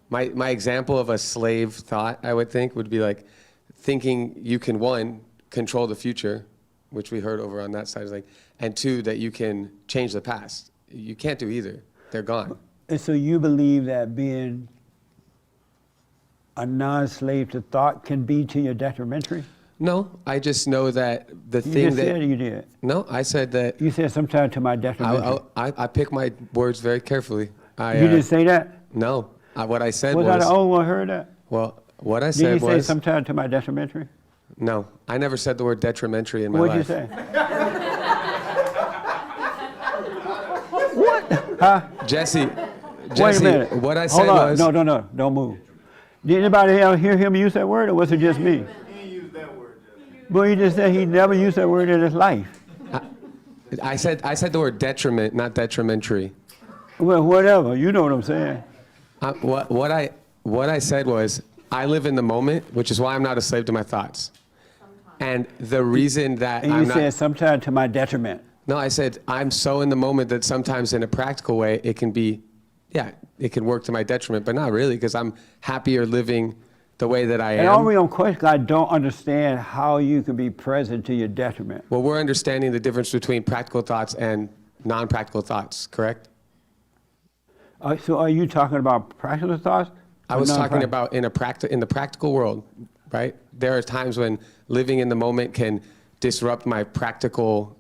Speaker 11: my example of a slave thought, I would think, would be like thinking you can, one, control the future, which we heard over on that side, is like, and two, that you can change the past. You can't do either. They're gone.
Speaker 2: And so you believe that being a non-slave to thought can be to your detrimentary?
Speaker 11: No, I just know that the
Speaker 2: You
Speaker 11: thing
Speaker 2: just
Speaker 11: that
Speaker 2: said you did.
Speaker 11: No, I said that
Speaker 2: You said sometime to my detriment.
Speaker 11: I pick my words very carefully.
Speaker 2: You didn't say that?
Speaker 11: No, what I said
Speaker 2: Was
Speaker 11: was.
Speaker 2: I the only one who heard that?
Speaker 11: Well, what I
Speaker 2: Did
Speaker 11: said
Speaker 2: you say
Speaker 11: was.
Speaker 2: sometime to my detrimentary?
Speaker 11: No, I never said the word detrimentary in my
Speaker 2: What'd
Speaker 11: life.
Speaker 2: you say? What? Huh?
Speaker 11: Jesse,
Speaker 2: Wait a minute.
Speaker 11: what I said
Speaker 2: Hold on.
Speaker 11: was.
Speaker 2: No, don't move. Did anybody else hear him use that word, or was it just me?
Speaker 20: He used that word.
Speaker 2: Well, he just said he never used that word in his life.
Speaker 11: I said the word detriment, not detrimentary.
Speaker 2: Well, whatever. You know what I'm saying.
Speaker 11: What I said was, I live in the moment, which is why I'm not a slave to my thoughts. And the reason that
Speaker 2: And
Speaker 11: I'm
Speaker 2: you
Speaker 11: not.
Speaker 2: said sometime to my detriment.
Speaker 11: No, I said I'm so in the moment that sometimes in a practical way it can be, yeah, it can work to my detriment, but not really, because I'm happier living the way that I am.
Speaker 2: And all real question, I don't understand how you can be present to your detriment.
Speaker 11: Well, we're understanding the difference between practical thoughts and non-practical thoughts, correct?
Speaker 2: So are you talking about practical thoughts?
Speaker 11: I was talking about in the practical world, right? There are times when living in the moment can disrupt my practical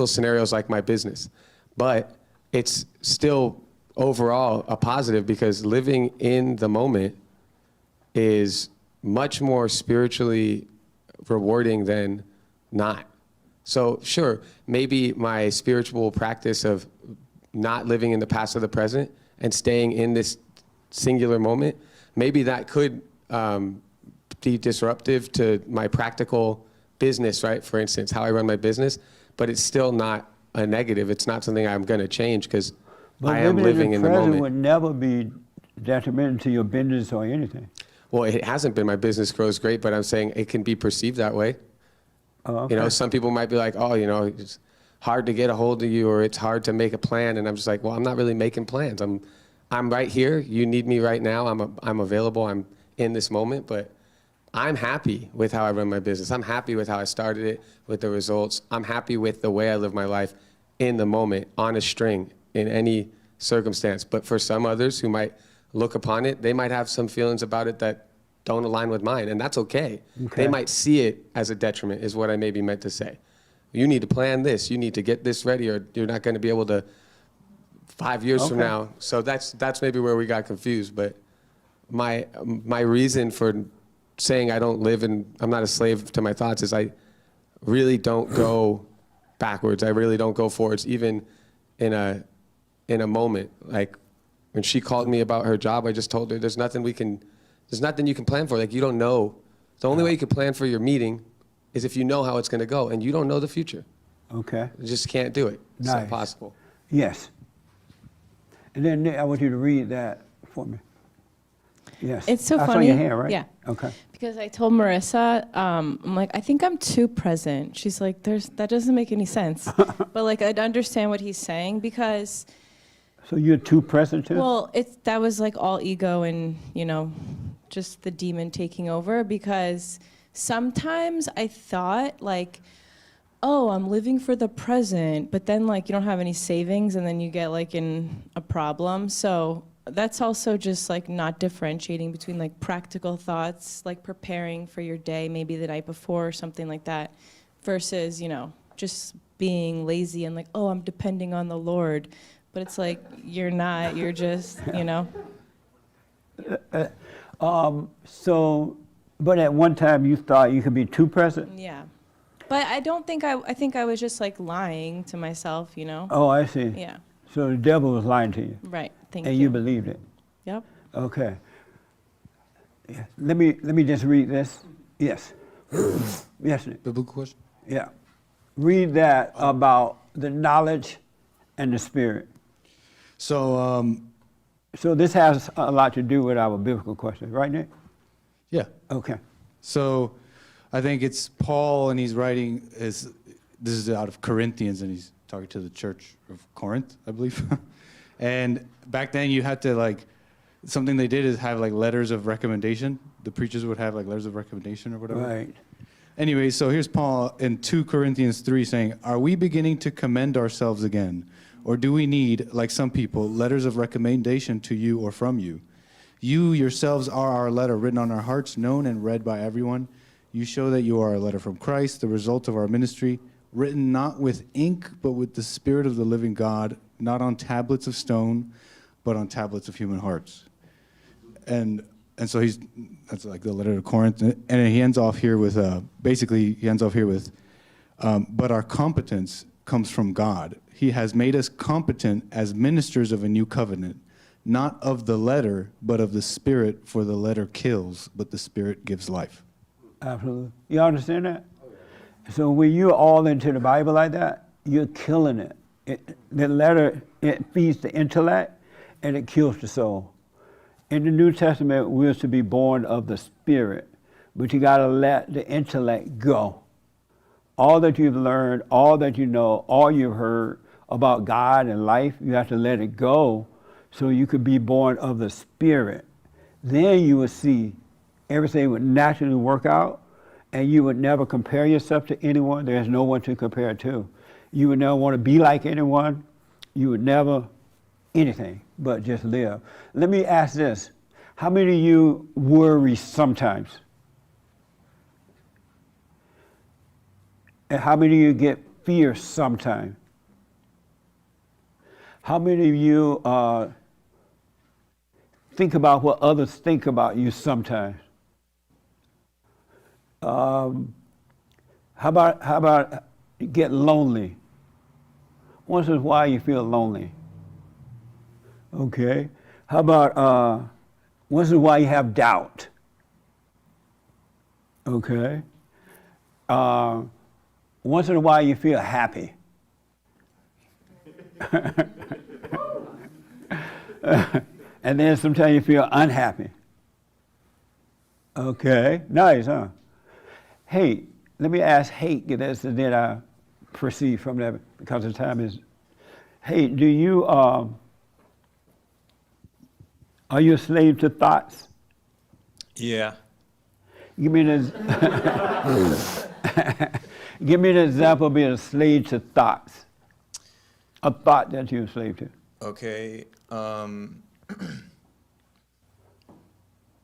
Speaker 11: scenarios like my business. But it's still overall a positive because living in the moment is much more spiritually rewarding than not. So sure, maybe my spiritual practice of not living in the past or the present and staying in this singular moment, maybe that could be disruptive to my practical business, right? For instance, how I run my business, but it's still not a negative. It's not something I'm going to change because I am living in the moment.
Speaker 2: Would never be detrimental to your business or anything.
Speaker 11: Well, it hasn't been. My business grows great, but I'm saying it can be perceived that way.
Speaker 2: Oh, okay.
Speaker 11: You know, some people might be like, oh, you know, it's hard to get a hold of you or it's hard to make a plan. And I'm just like, well, I'm not really making plans. I'm right here. You need me right now. I'm available. I'm in this moment, but I'm happy with how I run my business. I'm happy with how I started it, with the results. I'm happy with the way I live my life in the moment, on a string, in any circumstance. But for some others who might look upon it, they might have some feelings about it that don't align with mine, and that's okay. They might see it as a detriment, is what I maybe meant to say. You need to plan this. You need to get this ready, or you're not going to be able to 5 years from now. So that's maybe where we got confused. But my reason for saying I don't live and I'm not a slave to my thoughts is I really don't go backwards. I really don't go forwards, even in a moment. Like when she called me about her job, I just told her there's nothing you can plan for. Like you don't know. The only way you can plan for your meeting is if you know how it's going to go, and you don't know the future.
Speaker 2: Okay.
Speaker 11: You just can't do it. It's
Speaker 2: Nice.
Speaker 11: not possible.
Speaker 2: Yes. And then Nick, I want you to read that for me. Yes.
Speaker 14: It's so
Speaker 2: I
Speaker 14: funny.
Speaker 2: saw your hand, right?
Speaker 14: Yeah.
Speaker 2: Okay.
Speaker 14: Because I told Marissa, I'm like, I think I'm too present. She's like, that doesn't make any sense. But like, I'd understand what he's saying because.
Speaker 2: So you're too present too?
Speaker 14: Well, that was like all ego and, just the demon taking over because sometimes I thought like, oh, I'm living for the present, but then like you don't have any savings and then you get like in a problem. So that's also just like not differentiating between like practical thoughts, like preparing for your day, maybe the night before or something like that, versus, just being lazy and like, oh, I'm depending on the Lord. But it's like, you're not, you're just,
Speaker 2: But at one time you thought you could be too present?
Speaker 14: Yeah. But I don't think I think I was just like lying to myself,
Speaker 2: Oh, I see.
Speaker 14: Yeah.
Speaker 2: So the devil was lying to you?
Speaker 14: Right. Thank
Speaker 2: and
Speaker 14: you.
Speaker 2: you believed it?
Speaker 14: Yep.
Speaker 2: Okay. Yeah. Let me just read this. Yes. Yes, Nick.
Speaker 19: Biblical question?
Speaker 2: Yeah. Read that about the knowledge and the spirit.
Speaker 1: So
Speaker 2: this has a lot to do with our biblical question, right, Nick?
Speaker 1: Yeah.
Speaker 2: Okay.
Speaker 1: So I think it's Paul, and he's writing, this is out of Corinthians, and he's talking to the church of Corinth, I believe. And back then you had to something they did is have letters of recommendation. The preachers would have letters of recommendation or whatever.
Speaker 2: Right.
Speaker 1: Anyway, so here's Paul in 2 Corinthians 3 saying, are we beginning to commend ourselves again? Or do we need, like some people, letters of recommendation to you or from you? You yourselves are our letter written on our hearts, known and read by everyone. You show that you are a letter from Christ, the result of our ministry, written not with ink, but with the Spirit of the living God, not on tablets of stone, but on tablets of human hearts. And so that's like the letter to Corinth. And he ends off here with, but our competence comes from God. He has made us competent as ministers of a new covenant, not of the letter, but of the Spirit, for the letter kills, but the Spirit gives life.
Speaker 2: Absolutely. You understand that? So when you're all into the Bible like that, you're killing it. The letter, it feeds the intellect and it kills the soul. In the New Testament, we're to be born of the Spirit, but you got to let the intellect go. All that you've learned, all that you know, all you've heard about God and life, you have to let it go so you could be born of the Spirit. Then you will see everything would naturally work out, and you would never compare yourself to anyone. There's no one to compare to. You would never want to be like anyone. You would never anything but just live. Let me ask this. How many of you worry sometimes? And how many of you get fear sometimes? How many of you think about what others think about you sometimes? How about you get lonely? Once in a while you feel lonely. Okay. How about once in a while you have doubt? Okay. Once in a while you feel happy. And then sometimes you feel unhappy. Okay. Nice, huh? Hey, let me ask Hake, that's and then I proceed from that because the time is. Hey, do you are you a slave to thoughts?
Speaker 20: Yeah.
Speaker 2: Give me an give me an example of being a slave to thoughts. A thought that you're a slave to.
Speaker 20: Okay.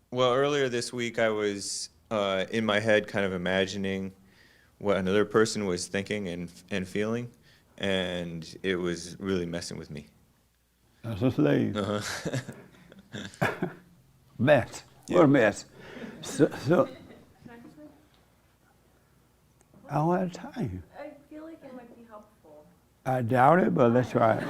Speaker 20: Well, earlier this week I was in my head kind of imagining what another person was thinking and feeling, and it was really messing with me.
Speaker 2: That's a slave.
Speaker 20: Uh-huh.
Speaker 2: Mess. What a mess. So I don't have time.
Speaker 14: I feel like it might be helpful.
Speaker 2: I doubt it, but let's try it.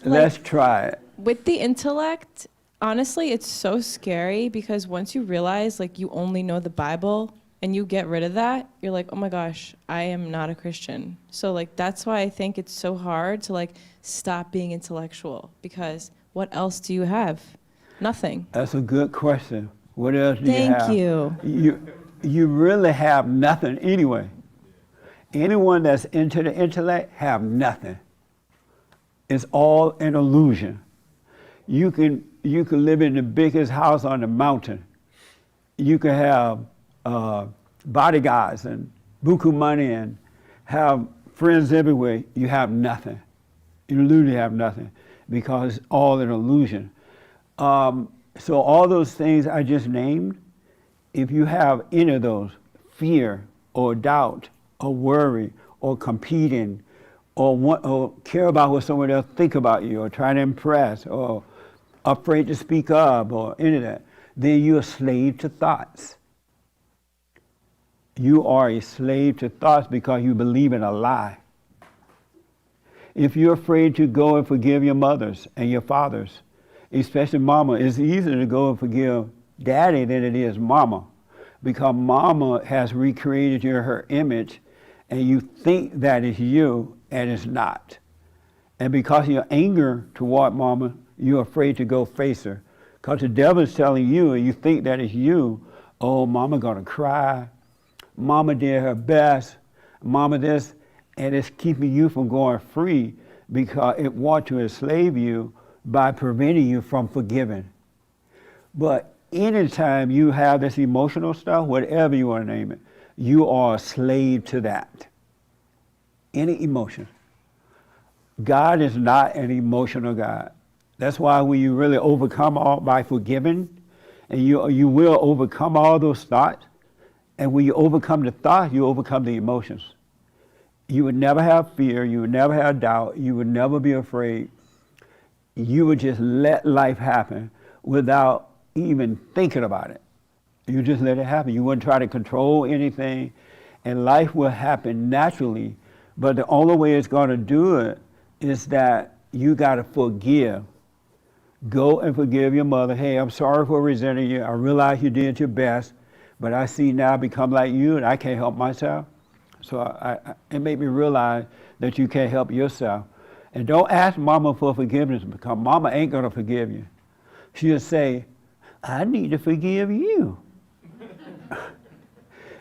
Speaker 2: Let's try it.
Speaker 14: With the intellect, honestly, it's so scary because once you realize like you only know the Bible and you get rid of that, you're like, oh my gosh, I am not a Christian. So like that's why I think it's so hard to like stop being intellectual, because what else do you have? Nothing.
Speaker 2: That's a good question. What else do you have?
Speaker 14: Thank you.
Speaker 2: You really have nothing anyway. Anyone that's into the intellect have nothing. It's all an illusion. You can live in the biggest house on the mountain. You can have bodyguards and buku money and have friends everywhere. You have nothing. You literally have nothing because it's all an illusion. So all those things I just named, if you have any of those, fear or doubt or worry or competing or care about what someone else think about you or trying to impress or afraid to speak up or any of that, then you're a slave to thoughts. You are a slave to thoughts because you believe in a lie. If you're afraid to go and forgive your mothers and your fathers, especially mama, it's easier to go and forgive daddy than it is mama, because mama has recreated you in her image and you think that is you and it's not. And because of your anger toward mama, you're afraid to go face her. Because the devil's telling you and you think that is you, oh, mama gonna cry, mama did her best, mama this, and it's keeping you from going free because it wants to enslave you by preventing you from forgiving. But anytime you have this emotional stuff, whatever you want to name it, you are a slave to that. Any emotion. God is not an emotional God. That's why when you really overcome all by forgiving, and you will overcome all those thoughts, and when you overcome the thoughts, you overcome the emotions. You would never have fear, you would never have doubt, you would never be afraid. You would just let life happen without even thinking about it. You just let it happen. You wouldn't try to control anything, and life will happen naturally. But the only way it's going to do it is that you got to forgive. Go and forgive your mother. Hey, I'm sorry for resenting you. I realize you did your best, but I see now I become like you, and I can't help myself. So it made me realize that you can't help yourself. And don't ask Mama for forgiveness, because Mama ain't going to forgive you. She'll say, I need to forgive you.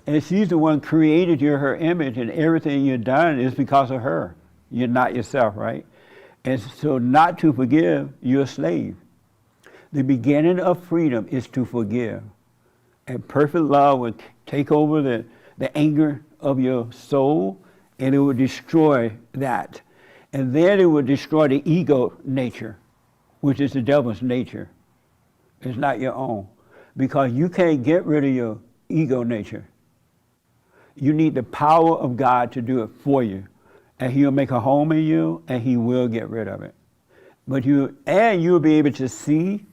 Speaker 2: And she's the one created you, her image, and everything you've done is because of her. You're not yourself, right? And so not to forgive, you're a slave. The beginning of freedom is to forgive. And perfect love will take over the anger of your soul, and it will destroy that. And then it will destroy the ego nature, which is the devil's nature. It's not your own. Because you can't get rid of your ego nature. You need the power of God to do it for you. And he'll make a home in you, and he will get rid of it. But you'll be able to see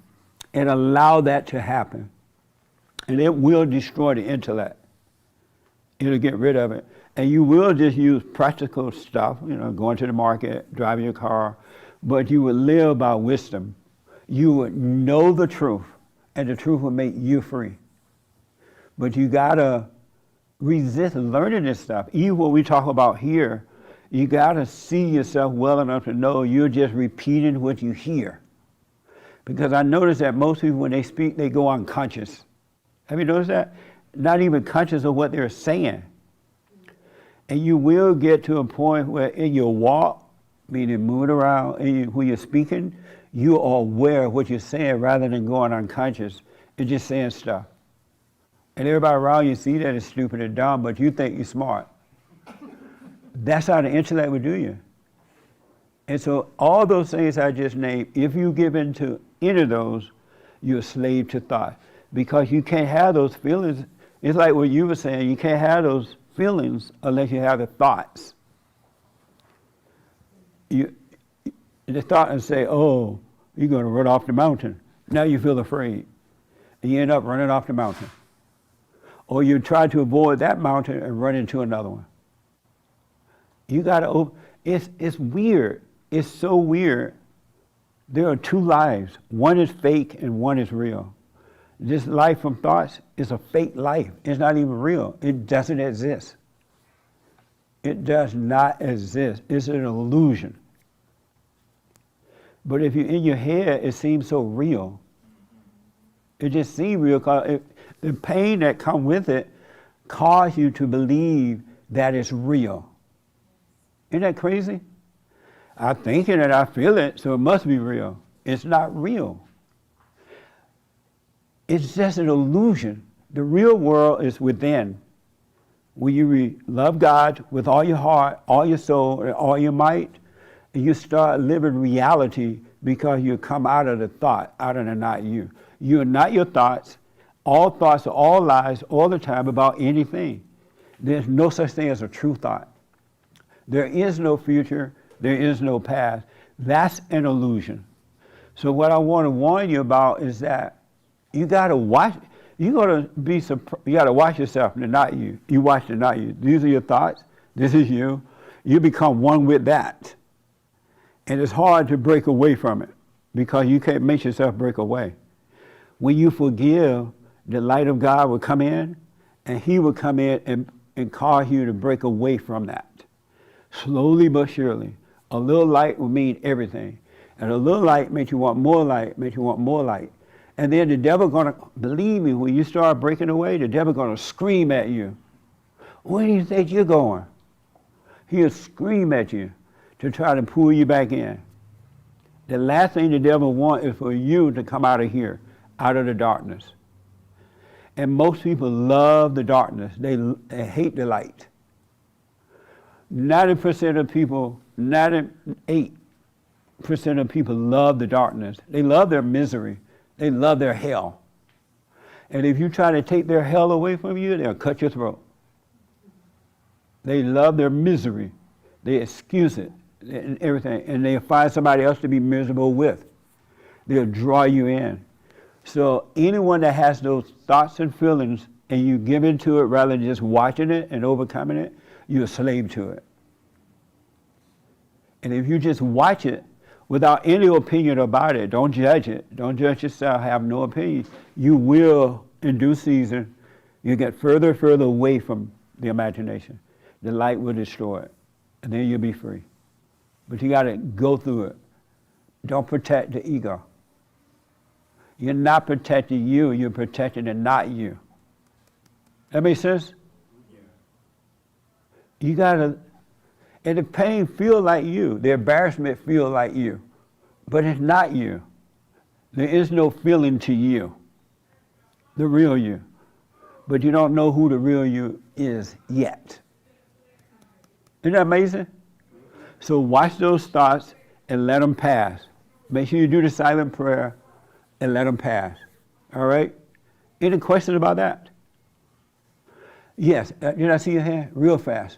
Speaker 2: and allow that to happen. And it will destroy the intellect. It'll get rid of it. And you will just use practical stuff, going to the market, driving your car, but you will live by wisdom. You would know the truth, and the truth will make you free. But you gotta resist learning this stuff. Even what we talk about here, you gotta see yourself well enough to know you're just repeating what you hear. Because I notice that most people, when they speak, they go unconscious. Have you noticed that? Not even conscious of what they're saying. And you will get to a point where in your walk, meaning moving around, and when you're speaking, you are aware of what you're saying rather than going unconscious and just saying stuff. And everybody around you see that as stupid and dumb, but you think you're smart. That's how the intellect would do you. And so all those things I just named, if you give in to any of those, you're a slave to thought. Because you can't have those feelings. It's like what you were saying, you can't have those feelings unless you have the thoughts. The thought and say, oh, you're going to run off the mountain. Now you feel afraid. And you end up running off the mountain. Or you try to avoid that mountain and run into another one. You got to, it's weird. It's so weird. There are two lives. One is fake and one is real. This life from thoughts is a fake life. It's not even real. It doesn't exist. It does not exist. It's an illusion. But if you're in your head, it seems so real. It just seems real because the pain that comes with it causes you to believe that it's real. Isn't that crazy? I'm thinking that I feel it, so it must be real. It's not real. It's just an illusion. The real world is within. When you love God with all your heart, all your soul, and all your might, and you start living reality because you come out of the thought, out of the not you. You are not your thoughts. All thoughts are all lies all the time about anything. There's no such thing as a true thought. There is no future. There is no past. That's an illusion. So what I want to warn you about is that you got to watch. You got to watch yourself, the not you. You watch the not you. These are your thoughts. This is you. You become one with that. And it's hard to break away from it because you can't make yourself break away. When you forgive, the light of God will come in, and he will come in and cause you to break away from that. Slowly but surely. A little light will mean everything. And a little light makes you want more light, makes you want more light. And then the devil gonna, believe me, when you start breaking away, the devil gonna scream at you. Where do you think you're going? He'll scream at you to try to pull you back in. The last thing the devil wants is for you to come out of here, out of the darkness. And most people love the darkness. They hate the light. 90% of people, 98 of people love the darkness. They love their misery. They love their hell. And if you try to take their hell away from you, they'll cut your throat. They love their misery. They excuse it and everything. And they'll find somebody else to be miserable with. They'll draw you in. So anyone that has those thoughts and feelings and you give into it rather than just watching it and overcoming it, you're a slave to it. And if you just watch it without any opinion about it, don't judge it, don't judge yourself, have no opinion, you will, in due season, you get further and further away from the imagination. The light will destroy it, and then you'll be free. But you got to go through it. Don't protect the ego. You're not protecting you, you're protecting the not you. That makes sense? Yeah. You got to, and the pain feel like you, the embarrassment feel like you, but it's not you. There is no feeling to you, the real you. But you don't know who the real you is yet. Isn't that amazing? So watch those thoughts and let them pass. Make sure you do the silent prayer and let them pass. All right? Any questions about that? Yes. Did I see your hand? Real fast.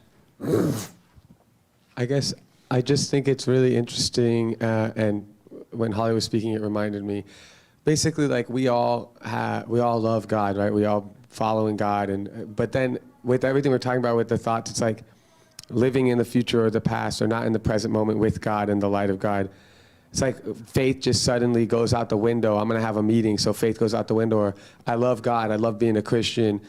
Speaker 11: I guess I just think it's really interesting, and when Holly was speaking, it reminded me. Basically, like we all love God, right? We all following God, but then with everything we're talking about with the thoughts, it's like living in the future or the past, or not in the present moment with God and the light of God. It's like faith just suddenly goes out the window. I'm gonna have a meeting, so faith goes out the window. Or I love God. I love being a Christian.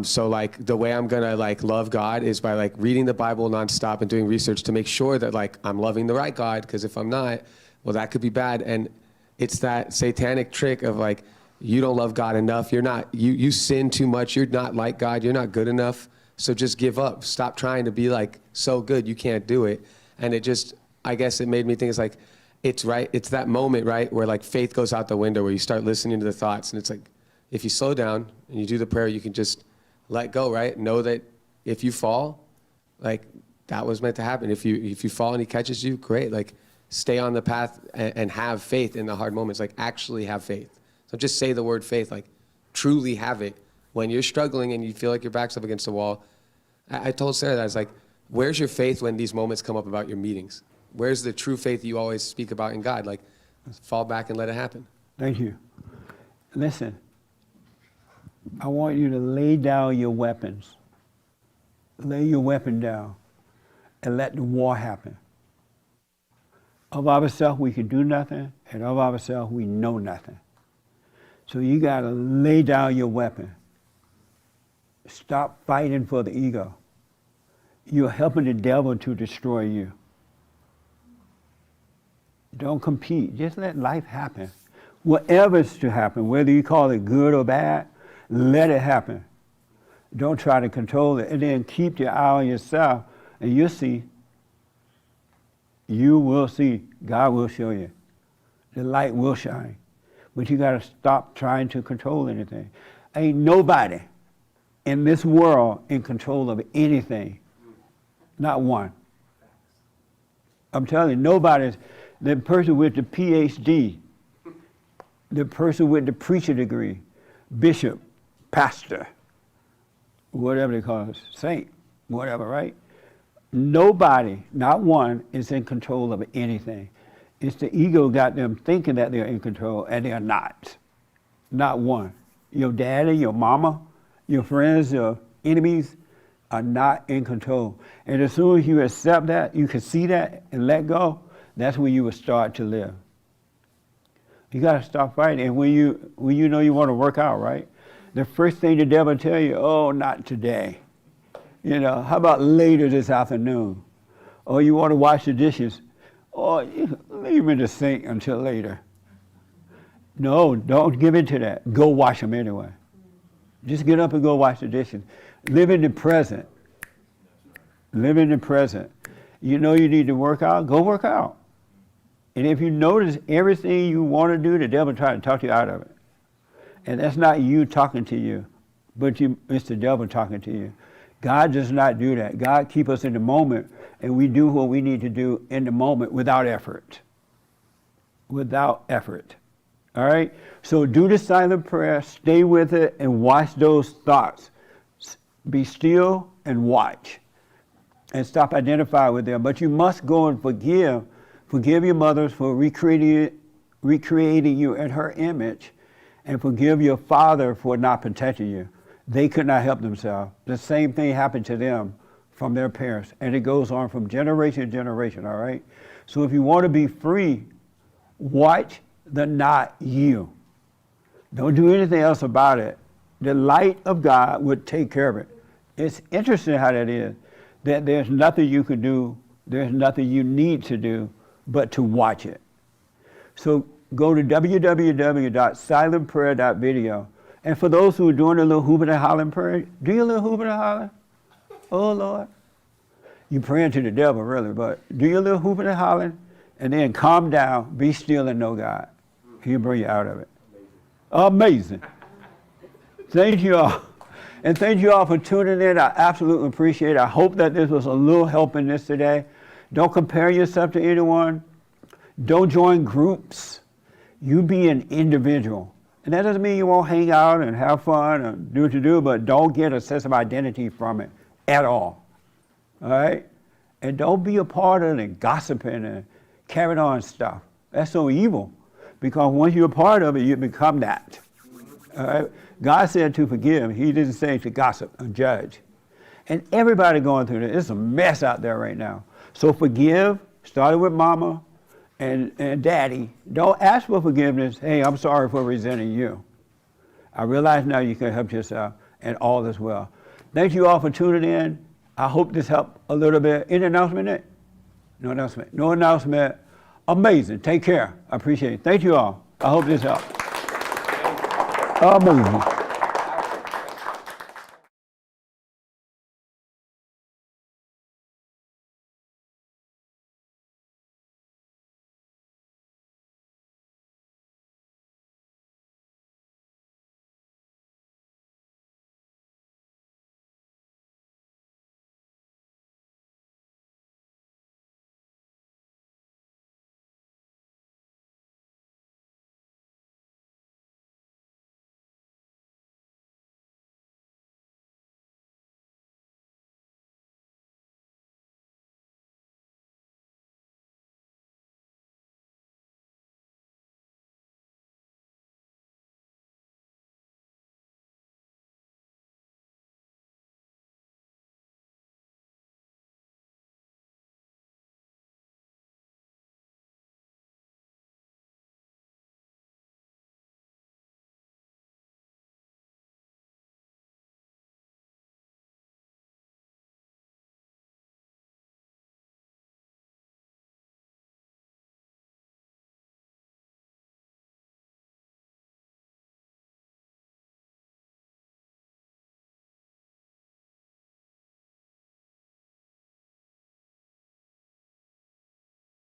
Speaker 11: So like the way I'm gonna like love God is by like reading the Bible nonstop and doing research to make sure that like I'm loving the right God. Because if I'm not, well, that could be bad. And it's that satanic trick of like you don't love God enough. You're not. You sin too much. You're not like God. You're not good enough. So just give up. Stop trying to be like so good. You can't do it. And it just, I guess it made me think it's like, it's right. It's that moment, right, where like faith goes out the window, where you start listening to the thoughts, and it's like, if you slow down and you do the prayer, you can just let go, right? Know that if you fall, like that was meant to happen. If you fall and he catches you, great. Like stay on the path and have faith in the hard moments. Like actually have faith. So just say the word faith. Like truly have it. When you're struggling and you feel like your back's up against the wall, I told Sarah that. I was like, where's your faith when these moments come up about your meetings? Where's the true faith you always speak about in God? Like, fall back and let it happen.
Speaker 2: Thank you. Listen, I want you to lay down your weapons. Lay your weapon down and let the war happen. Of ourselves, we can do nothing, and of ourselves, we know nothing. So you got to lay down your weapon. Stop fighting for the ego. You're helping the devil to destroy you. Don't compete. Just let life happen. Whatever's to happen, whether you call it good or bad, let it happen. Don't try to control it. And then keep your eye on yourself, and you'll see. You will see. God will show you. The light will shine. But you got to stop trying to control anything. Ain't nobody in this world in control of anything. Not one. I'm telling you, nobody's. The person with the PhD, the person with the preacher degree, bishop, pastor, whatever they call it, saint, whatever, right? Nobody, not one, is in control of anything. It's the ego got them thinking that they're in control, and they're not. Not one. Your daddy, your mama, your friends, your enemies are not in control. And as soon as you accept that, you can see that and let go, that's when you will start to live. You got to stop fighting. And when you know you want to work out, right? The first thing the devil tell you, oh, not today. You know, how about later this afternoon? Or you want to wash the dishes. Oh, leave them in the sink until later. No, don't give in to that. Go wash them anyway. Just get up and go wash the dishes. Live in the present. Live in the present. You know you need to work out, go work out. And if you notice everything you want to do, the devil tries to talk you out of it. And that's not you talking to you, but it's the devil talking to you. God does not do that. God keeps us in the moment, and we do what we need to do in the moment without effort. without effort. All right? So do the silent prayer, stay with it, and watch those thoughts. Be still and watch. And stop identifying with them. But you must go and forgive. Forgive your mothers for recreating you in her image, and forgive your father for not protecting you. They could not help themselves. The same thing happened to them from their parents, and it goes on from generation to generation, all right? So if you want to be free, watch the not you. Don't do anything else about it. The light of God would take care of it. It's interesting how that is, that there's nothing you can do, there's nothing you need to do, but to watch it. So go to www.silentprayer.video. And for those who are doing a little hooping and hollering prayer, do your little hooping and hollering. Oh, Lord. You're praying to the devil, really, but do your little hooping and hollering, and then calm down, be still, and know God. He'll bring you out of it. Amazing. Thank you all. And thank you all for tuning in. I absolutely appreciate it. I hope that this was a little help in this today. Don't compare yourself to anyone. Don't join groups. You be an individual. And that doesn't mean you won't hang out and have fun and do what you do, but don't get a sense of identity from it at all. All right? And don't be a part of the gossiping and carrying on stuff. That's so evil. Because once you're a part of it, you become that. All right? God said to forgive. He didn't say to gossip and judge. And everybody going through this. It's a mess out there right now. So forgive, starting with mama and daddy. Don't ask for forgiveness. Hey, I'm sorry for resenting you. I realize now you can help yourself, and all is well. Thank you all for tuning in. I hope this helped a little bit. Any announcement, Nick? No announcement. No announcement. Amazing. Take care. I appreciate it. Thank you all. I hope this helped. Amazing.